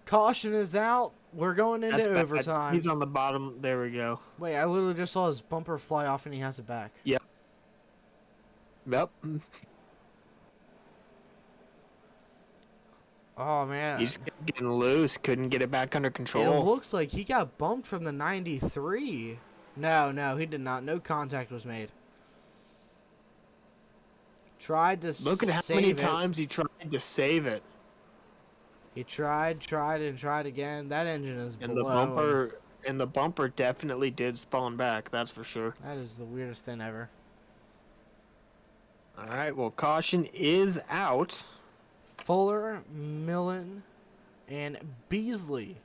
Caution is out. We're going into That's bad. overtime. He's on the bottom. There we go. Wait, I literally just saw his bumper fly off and he has it back. Yep. Oh man, He just kept getting loose, couldn't get it back under it control. looks like he got bumped from the 93. No, he did not. No contact was made. Tried to Look at how many save it. times he tried to save it. He tried, and tried again. That engine is And blown. the bumper definitely did spawn back, that's for sure. That is the weirdest thing ever. Alright, well, caution is out. Fuller, Millen, and Beasley.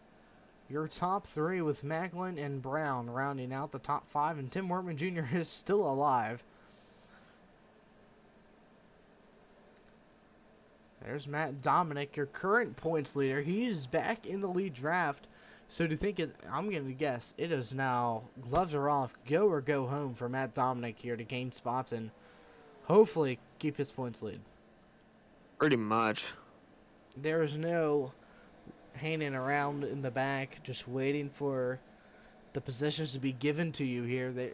Your top three with Macklin and Brown rounding out the top five, and Tim Wortman Jr. is still alive. There's Matt Dominic, your current points leader. He's back in the lead draft. So do you think I'm going to guess it is now gloves are off, go or go home for Matt Dominic here to gain spots and hopefully keep his points lead. Pretty much. There is no hanging around in the back just waiting for the positions to be given to you here. They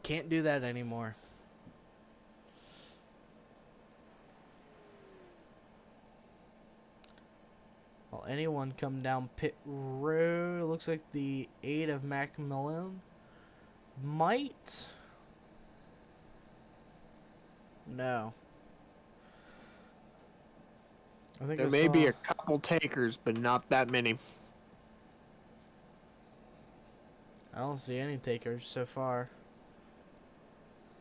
can't do that anymore. Will anyone come down pit road? It looks like the 8 of Mac Malone might. No. I think There may be a couple takers, but not that many. I don't see any takers so far.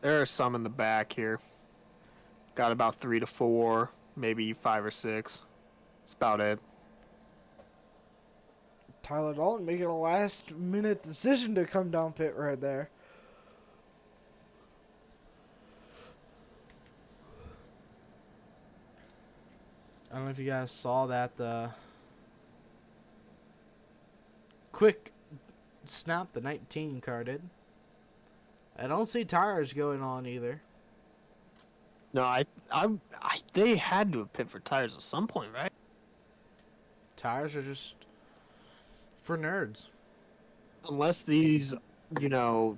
There are some in the back here. Got about 3 to 4, maybe 5 or 6. That's about it. Tyler Dalton making a last minute decision to come down pit right there. I don't know if you guys saw that quick snap the 19 car did. I don't see tires going on either. No, they had to have pit for tires at some point, right? Tires are just for nerds. Unless these,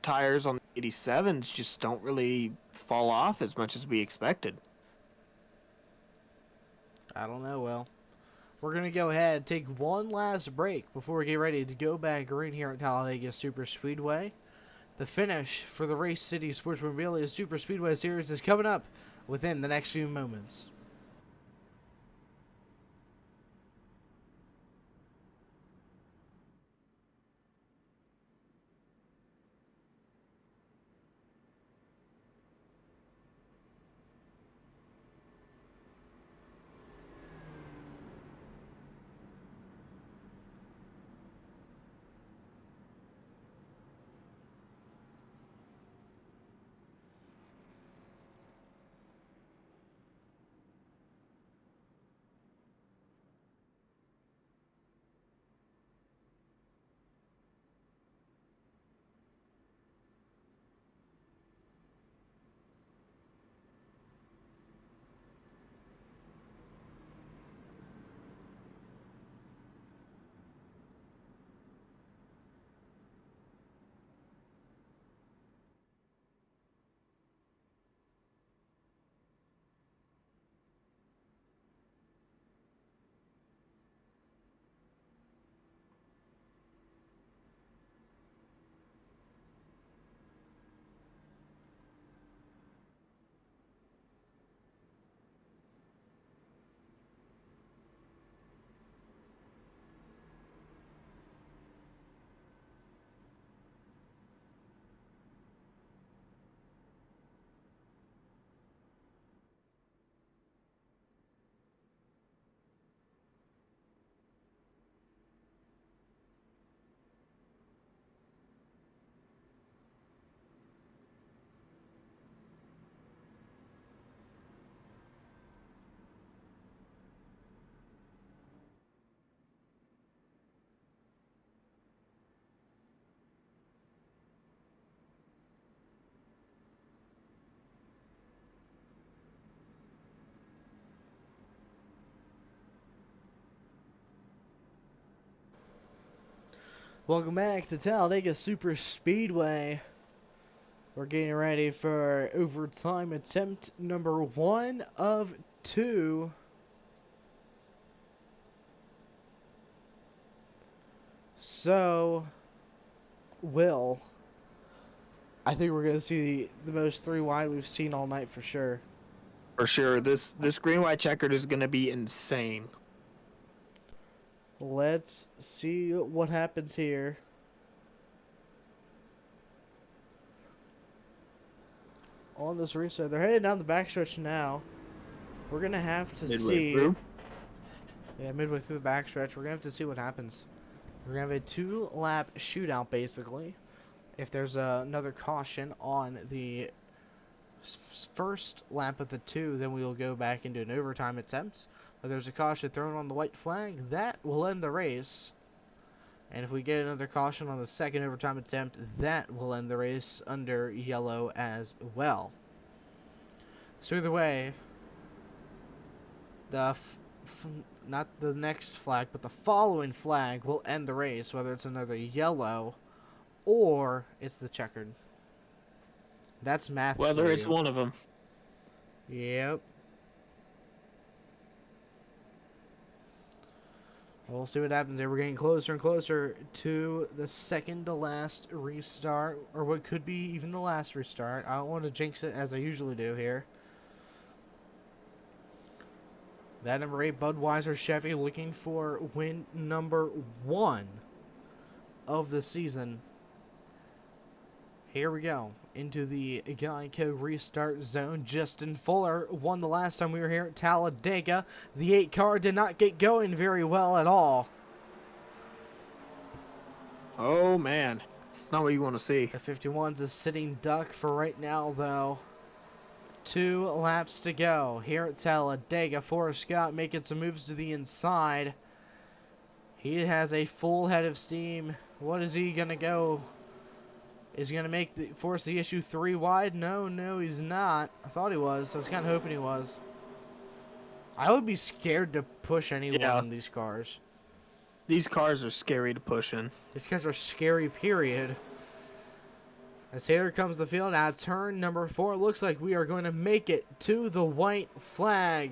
tires on the 87s just don't really fall off as much as we expected. I don't know. Well, we're going to go ahead and take one last break before we get ready to go back green here at Talladega Superspeedway. The finish for the Race City Sportsmobile Superspeedway Series is coming up within the next few moments. Welcome back to Talladega Superspeedway. We're getting ready for overtime attempt number 1 of 2. So, Will, I think we're gonna see the most 3 wide we've seen all night for sure. For sure, this green white checkered is gonna be insane. Let's see what happens here. On this restart, they're headed down the backstretch now. We're gonna have to see. Through. Yeah, midway through the backstretch, we're gonna have to see what happens. We're gonna have a 2-lap shootout basically. If there's another caution on the first lap of the 2, then we will go back into an overtime attempt. If there's a caution thrown on the white flag, that will end the race. And if we get another caution on the second overtime attempt, that will end the race under yellow as well. So either way, not the next flag, but the following flag will end the race, whether it's another yellow or it's the checkered. That's math. Whether for it's you. one of them. Yep. We'll see what happens there. We're getting closer and closer to the second to last restart, or what could be even the last restart. I don't want to jinx it as I usually do here. That number 8 Budweiser Chevy looking for win number 1 of the season. Here we go into the Geico restart zone. Justin Fuller won the last time we were here at Talladega. The 8 car did not get going very well at all. Oh man, it's not what you want to see. The 51's a sitting duck for right now though. 2 laps to go here at Talladega. Forrest Scott making some moves to the inside. He has a full head of steam. What is he gonna go? Is he gonna force the issue 3 wide? No, he's not. I thought he was. I was kind of hoping he was. I would be scared to push anyone in these cars. These cars are scary to push in. These cars are scary, period. As here comes the field at turn number 4. Looks like we are going to make it to the white flag.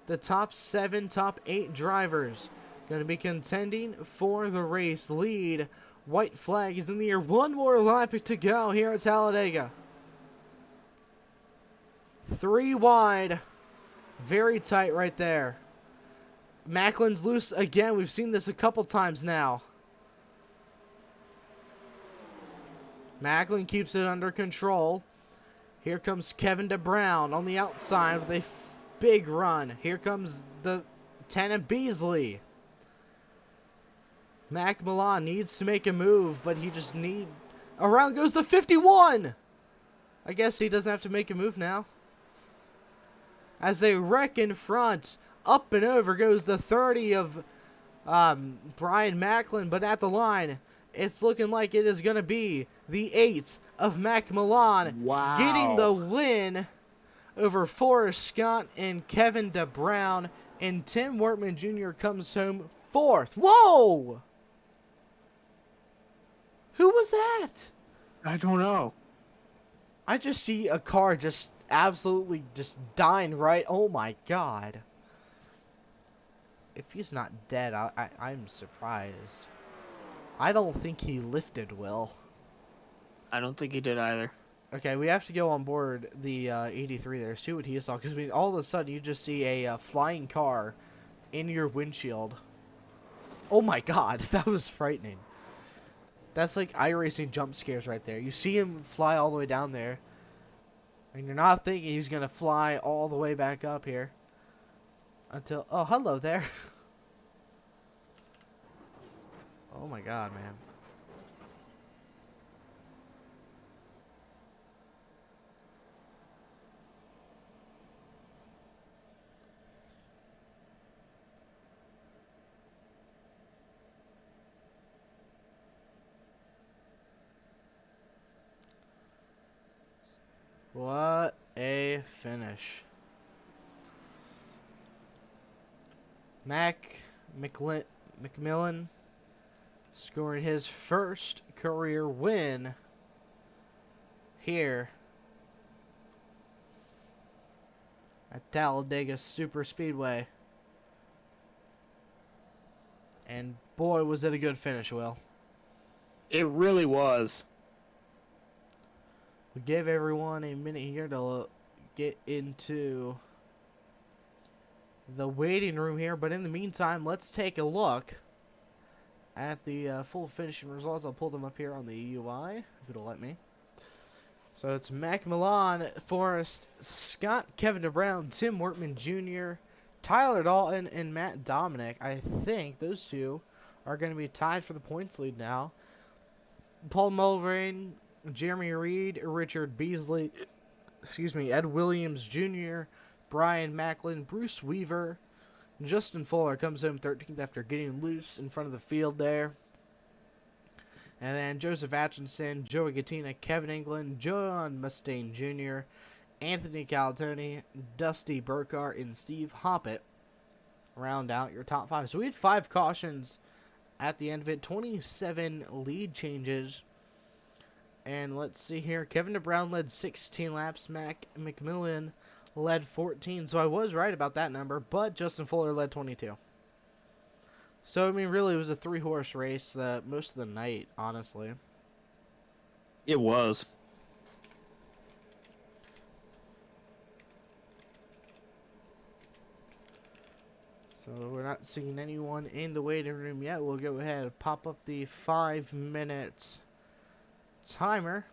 The top 7, top 8 drivers going to be contending for the race lead. White flag is in the air. 1 more lap to go here at Talladega. 3 wide. Very tight right there. Macklin's loose again. We've seen this a couple times now. Macklin keeps it under control. Here comes Kevin DeBrown on the outside with a big run. Here comes the Lieutenant Beasley. Mac Milan needs to make a move, but he just around goes the 51! I guess he doesn't have to make a move now. As they wreck in front, up and over goes the 30 of Brian Macklin, but at the line, it's looking like it is going to be the 8 of Mac Milan getting the win over Forrest Scott and Kevin DeBrown, and Tim Wortman Jr. comes home 4th. Whoa! Who was that? I don't know. I just see a car just absolutely just dying right. Oh my god. If he's not dead, I'm surprised. I don't think he lifted, Will. I don't think he did either. Okay, we have to go on board the 83 there, see what he saw, because I mean, all of a sudden you just see a flying car in your windshield. Oh my god, that was frightening. That's like iRacing jump scares right there. You see him fly all the way down there, and you're not thinking he's going to fly all the way back up here. Until, oh, hello there. Oh my god, man. What a finish. McMillan scoring his first career win here at Talladega Superspeedway. And boy, was it a good finish, Will. It really was. We give everyone a minute here to get into the waiting room here, but in the meantime, let's take a look at the full finishing results. I'll pull them up here on the UI, if it'll let me. So it's Mac Milan, Forrest, Scott, Kevin Brown, Tim Workman Jr., Tyler Dalton, and Matt Dominic. I think those two are going to be tied for the points lead now. Paul Mulrain, Jeremy Reed, Richard Beasley, Ed Williams Jr., Brian Macklin, Bruce Weaver, Justin Fuller comes home 13th after getting loose in front of the field there. And then Joseph Atchison, Joey Gattina, Kevin England, John Mustaine Jr., Anthony Calatoni, Dusty Burkhart, and Steve Hoppett round out your top 5. So we had 5 cautions at the end of it, 27 lead changes. And let's see here, Kevin DeBrown led 16 laps, Mac McMillan led 14, so I was right about that number, but Justin Fuller led 22. So, I mean, really, it was a 3-horse race most of the night, honestly. It was. So, we're not seeing anyone in the waiting room yet. We'll go ahead and pop up the 5-minute timer.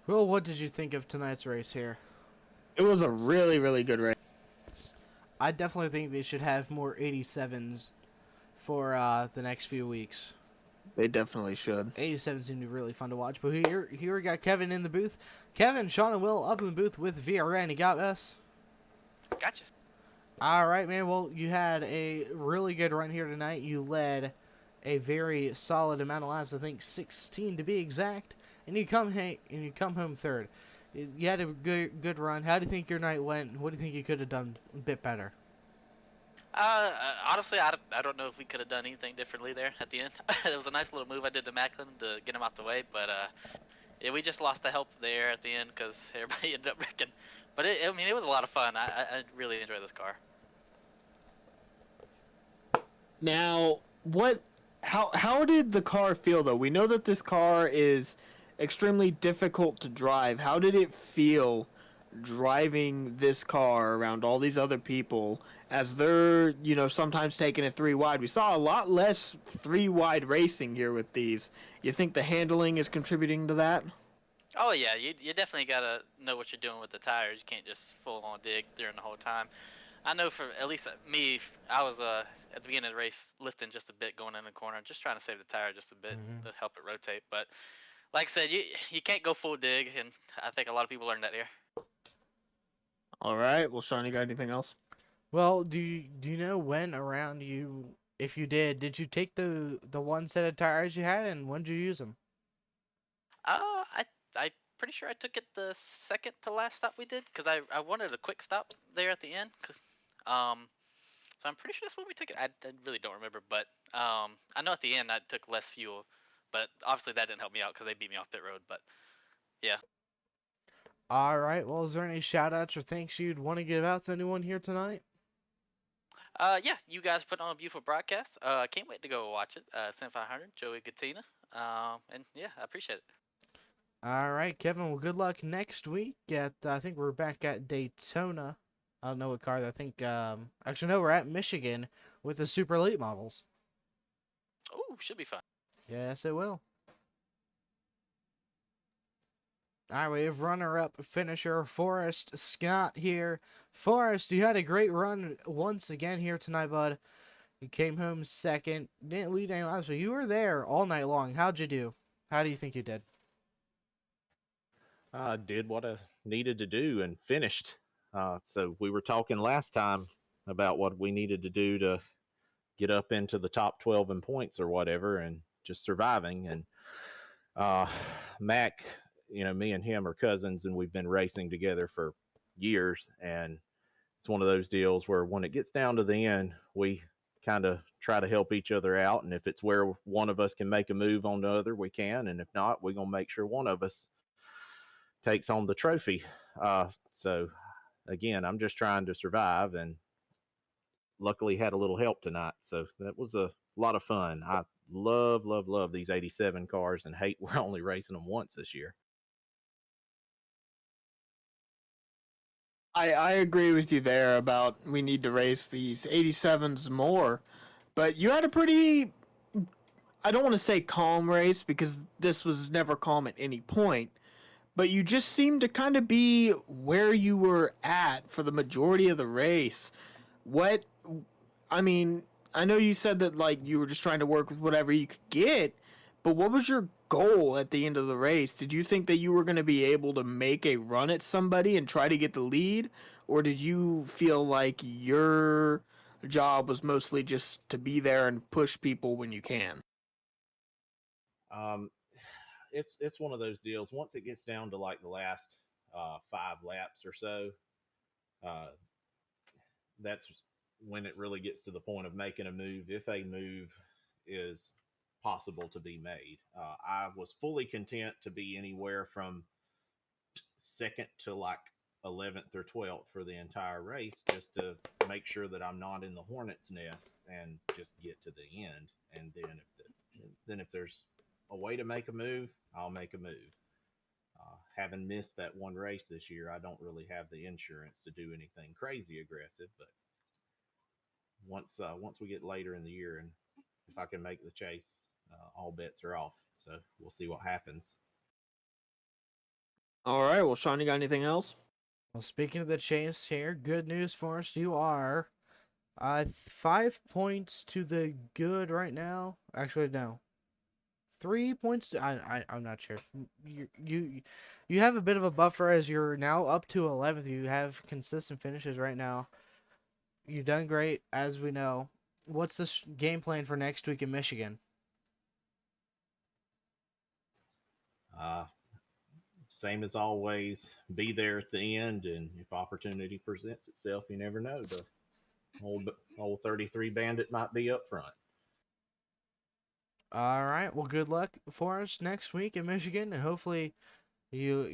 Well, what did you think of tonight's race here? It was a really, really good race. I definitely think they should have more 87s for the next few weeks. They definitely should. 87 seem to be really fun to watch. But here we got Kevin in the booth. Kevin, Sean, and Will up in the booth with VRN. You got us? Gotcha. All right, man. Well, you had a really good run here tonight. You led a very solid amount of laps. I think 16 to be exact. And you come home third. You had a good run. How do you think your night went? What do you think you could have done a bit better? Honestly, I don't know if we could have done anything differently there at the end. It was a nice little move I did to Macklin to get him out the way, but yeah, we just lost the help there at the end because everybody ended up wrecking. But it was a lot of fun. I really enjoy this car. Now, how did the car feel though? We know that this car is extremely difficult to drive. How did it feel driving this car around all these other people as they're, sometimes taking it 3 wide? We saw a lot less 3 wide racing here with these. You think the handling is contributing to that? Oh yeah, you definitely gotta know what you're doing with the tires. You can't just full on dig during the whole time. I know for at least me, I was at the beginning of the race lifting just a bit going in the corner, just trying to save the tire just a bit to help it rotate. But like I said, you can't go full dig, and I think a lot of people learned that here. All right. Well, Sean, you got anything else? Well, do you know when around if you did you take the one set of tires you had, and when did you use them? I pretty sure I took it the second to last stop we did because I wanted a quick stop there at the end. So I'm pretty sure that's when we took it. I really don't remember, but I know at the end I took less fuel, but obviously that didn't help me out because they beat me off pit road. But yeah. All right. Well, is there any shout outs or thanks you'd want to give out to anyone here tonight? Yeah, you guys put on a beautiful broadcast. Can't wait to go watch it. Sim500, Joey Gattina. And yeah, I appreciate it. All right, Kevin. Well, good luck next week. I think we're back at Daytona. I don't know what car. I think actually no, we're at Michigan with the super late models. Oh, should be fun. Yes, it will. All right, we have runner-up finisher Forrest Scott here. Forrest, you had a great run once again here tonight, bud. You came home second. Didn't lead any laps, but you were there all night long. How'd you do? How do you think you did? I did what I needed to do and finished. So we were talking last time about what we needed to do to get up into the top 12 in points or whatever, and just surviving. And Mac, me and him are cousins, and we've been racing together for years. And it's one of those deals where when it gets down to the end, we kind of try to help each other out. And if it's where one of us can make a move on the other, we can. And if not, we're going to make sure one of us takes home the trophy. So again, I'm just trying to survive, and luckily had a little help tonight. So that was a a lot of fun. I love these 87 cars and hate we're only racing them once this year. I agree with you there about we need to race these 87s more. But you had a pretty, I don't want to say calm race because this was never calm at any point, but you just seemed to kind of be where you were at for the majority of the race. What, I mean, I know you said that like you were just trying to work with whatever you could get, but what was your goal at the end of the race? Did you think that you were going to be able to make a run at somebody and try to get the lead, or did you feel like your job was mostly just to be there and push people when you can? Um, it's one of those deals. Once it gets down to like the last 5 laps or so, uh, that's when it really gets to the point of making a move. If a move is possible to be made, I was fully content to be anywhere from second to like 11th or 12th for the entire race, just to make sure that I'm not in the hornet's nest and just get to the end. And then if there's a way to make a move, I'll make a move. Having missed that one race this year, I don't really have the insurance to do anything crazy aggressive. But once we get later in the year, and if I can make the chase, all bets are off. So we'll see what happens. All right. Well, Sean, you got anything else? Well, speaking of the chase here, good news for us. You are 5 points to the good right now. Actually, no. 3 points to, I'm not sure. You have a bit of a buffer as you're now up to 11th. You have consistent finishes right now. You've done great, as we know. What's the game plan for next week in Michigan? Uh, Same as always, be there at the end, and if opportunity presents itself, you never know. The old 33 Bandit might be up front. All right. Well, good luck for us next week in Michigan, and hopefully you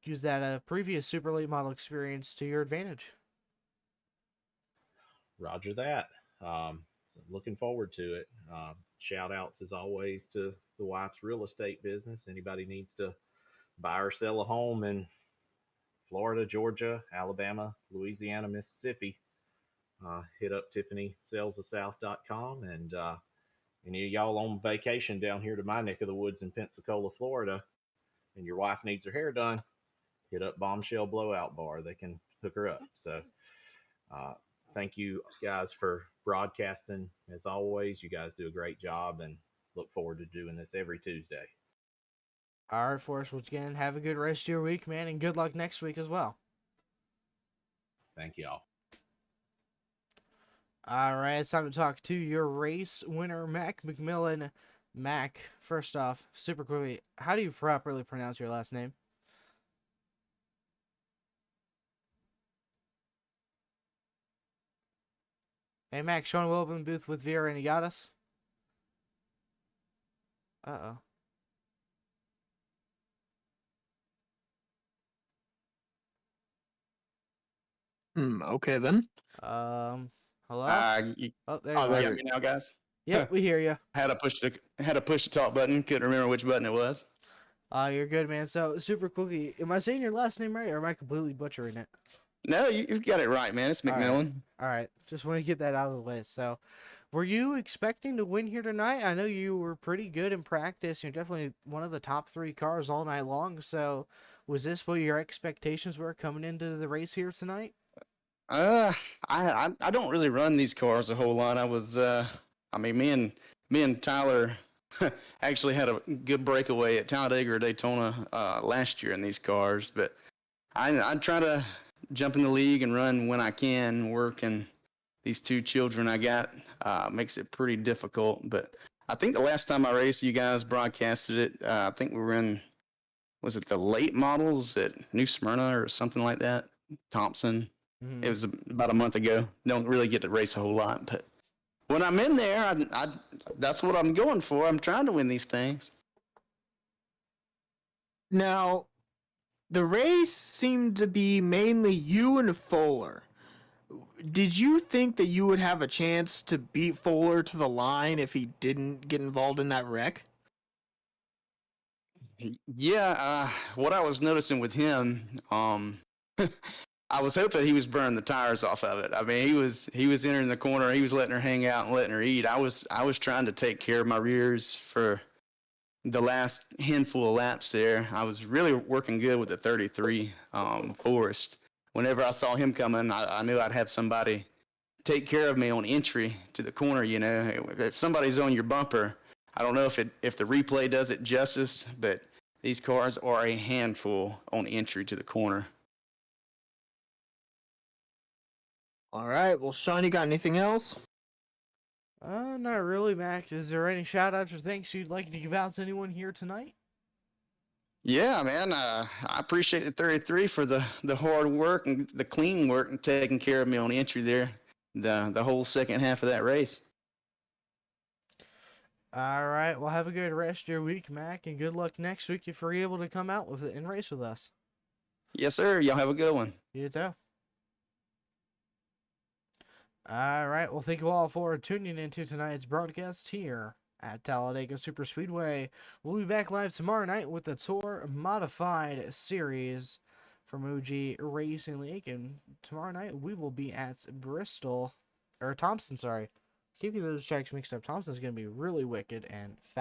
use that previous super late model experience to your advantage. Roger that. So looking forward to it. Shout outs as always to the wife's real estate business. Anybody needs to buy or sell a home in Florida, Georgia, Alabama, Louisiana, Mississippi, hit up TiffanySalesOfSouth.com. And any of y'all on vacation down here to my neck of the woods in Pensacola, Florida, and your wife needs her hair done, hit up Bombshell Blowout Bar. They can hook her up. So thank you guys for broadcasting. As always, you guys do a great job, and look forward to doing this every Tuesday. All right, Forrest. Once again, have a good rest of your week, man, and good luck next week as well. Thank y'all. All right, it's time to talk to your race winner, Mac McMillan. Mac, first off, super quickly, how do you properly pronounce your last name? Hey, Mac, Sean Wilburn booth with Vera, and you got us? Uh-oh. Okay then. Hello? You, Oh, there Oh, you you are. got me now, guys? Yep, we hear you. Had to push the talk button. Couldn't remember which button it was. You're good, man. So, super quickly, am I saying your last name right, or am I completely butchering it? No, you got it right, man. It's All right. McMillan. All right, just want to get that out of the way. So, were you expecting to win here tonight? I know you were pretty good in practice. You're definitely one of the top 3 cars all night long. So, was this what your expectations were coming into the race here tonight? I don't really run these cars a whole lot. I mean, me and Tyler actually had a good breakaway at Talladega or Daytona last year in these cars, but I try to jump in the league and run when I can. Working these 2 children I got makes it pretty difficult. But I think the last time I raced, you guys broadcasted it. I think we were in, was it the late models at New Smyrna or something like that? Thompson. Mm-hmm. It was about a month ago. Don't really get to race a whole lot, but when I'm in there, I that's what I'm going for. I'm trying to win these things. Now, the race seemed to be mainly you and Fuller. Did you think that you would have a chance to beat Fuller to the line if he didn't get involved in that wreck? Yeah, what I was noticing with him, I was hoping he was burning the tires off of it. I mean, he was entering the corner, he was letting her hang out and letting her eat. I was trying to take care of my rears for the last handful of laps there. I was really working good with the 33 Forest. Whenever I saw him coming, I knew I'd have somebody take care of me on entry to the corner. You know, if somebody's on your bumper, I don't know if the replay does it justice, but these cars are a handful on entry to the corner. All right. Well, Sean, you got anything else? Not really, Mac. Is there any shout outs or thanks you'd like to give out to anyone here tonight? Yeah, man. I appreciate the 33 for the hard work and the clean work and taking care of me on entry there. The whole second half of that race. All right. Well, have a good rest of your week, Mac, and good luck next week if you're able to come out with it and race with us. Yes, sir. Y'all have a good one. You too. All right. Well, thank you all for tuning into tonight's broadcast here at Talladega Superspeedway. We'll be back live tomorrow night with the Tour Modified Series from OG Racing League. And tomorrow night we will be at Bristol, or Thompson, sorry. Keeping those tracks mixed up. Thompson's going to be really wicked and fast.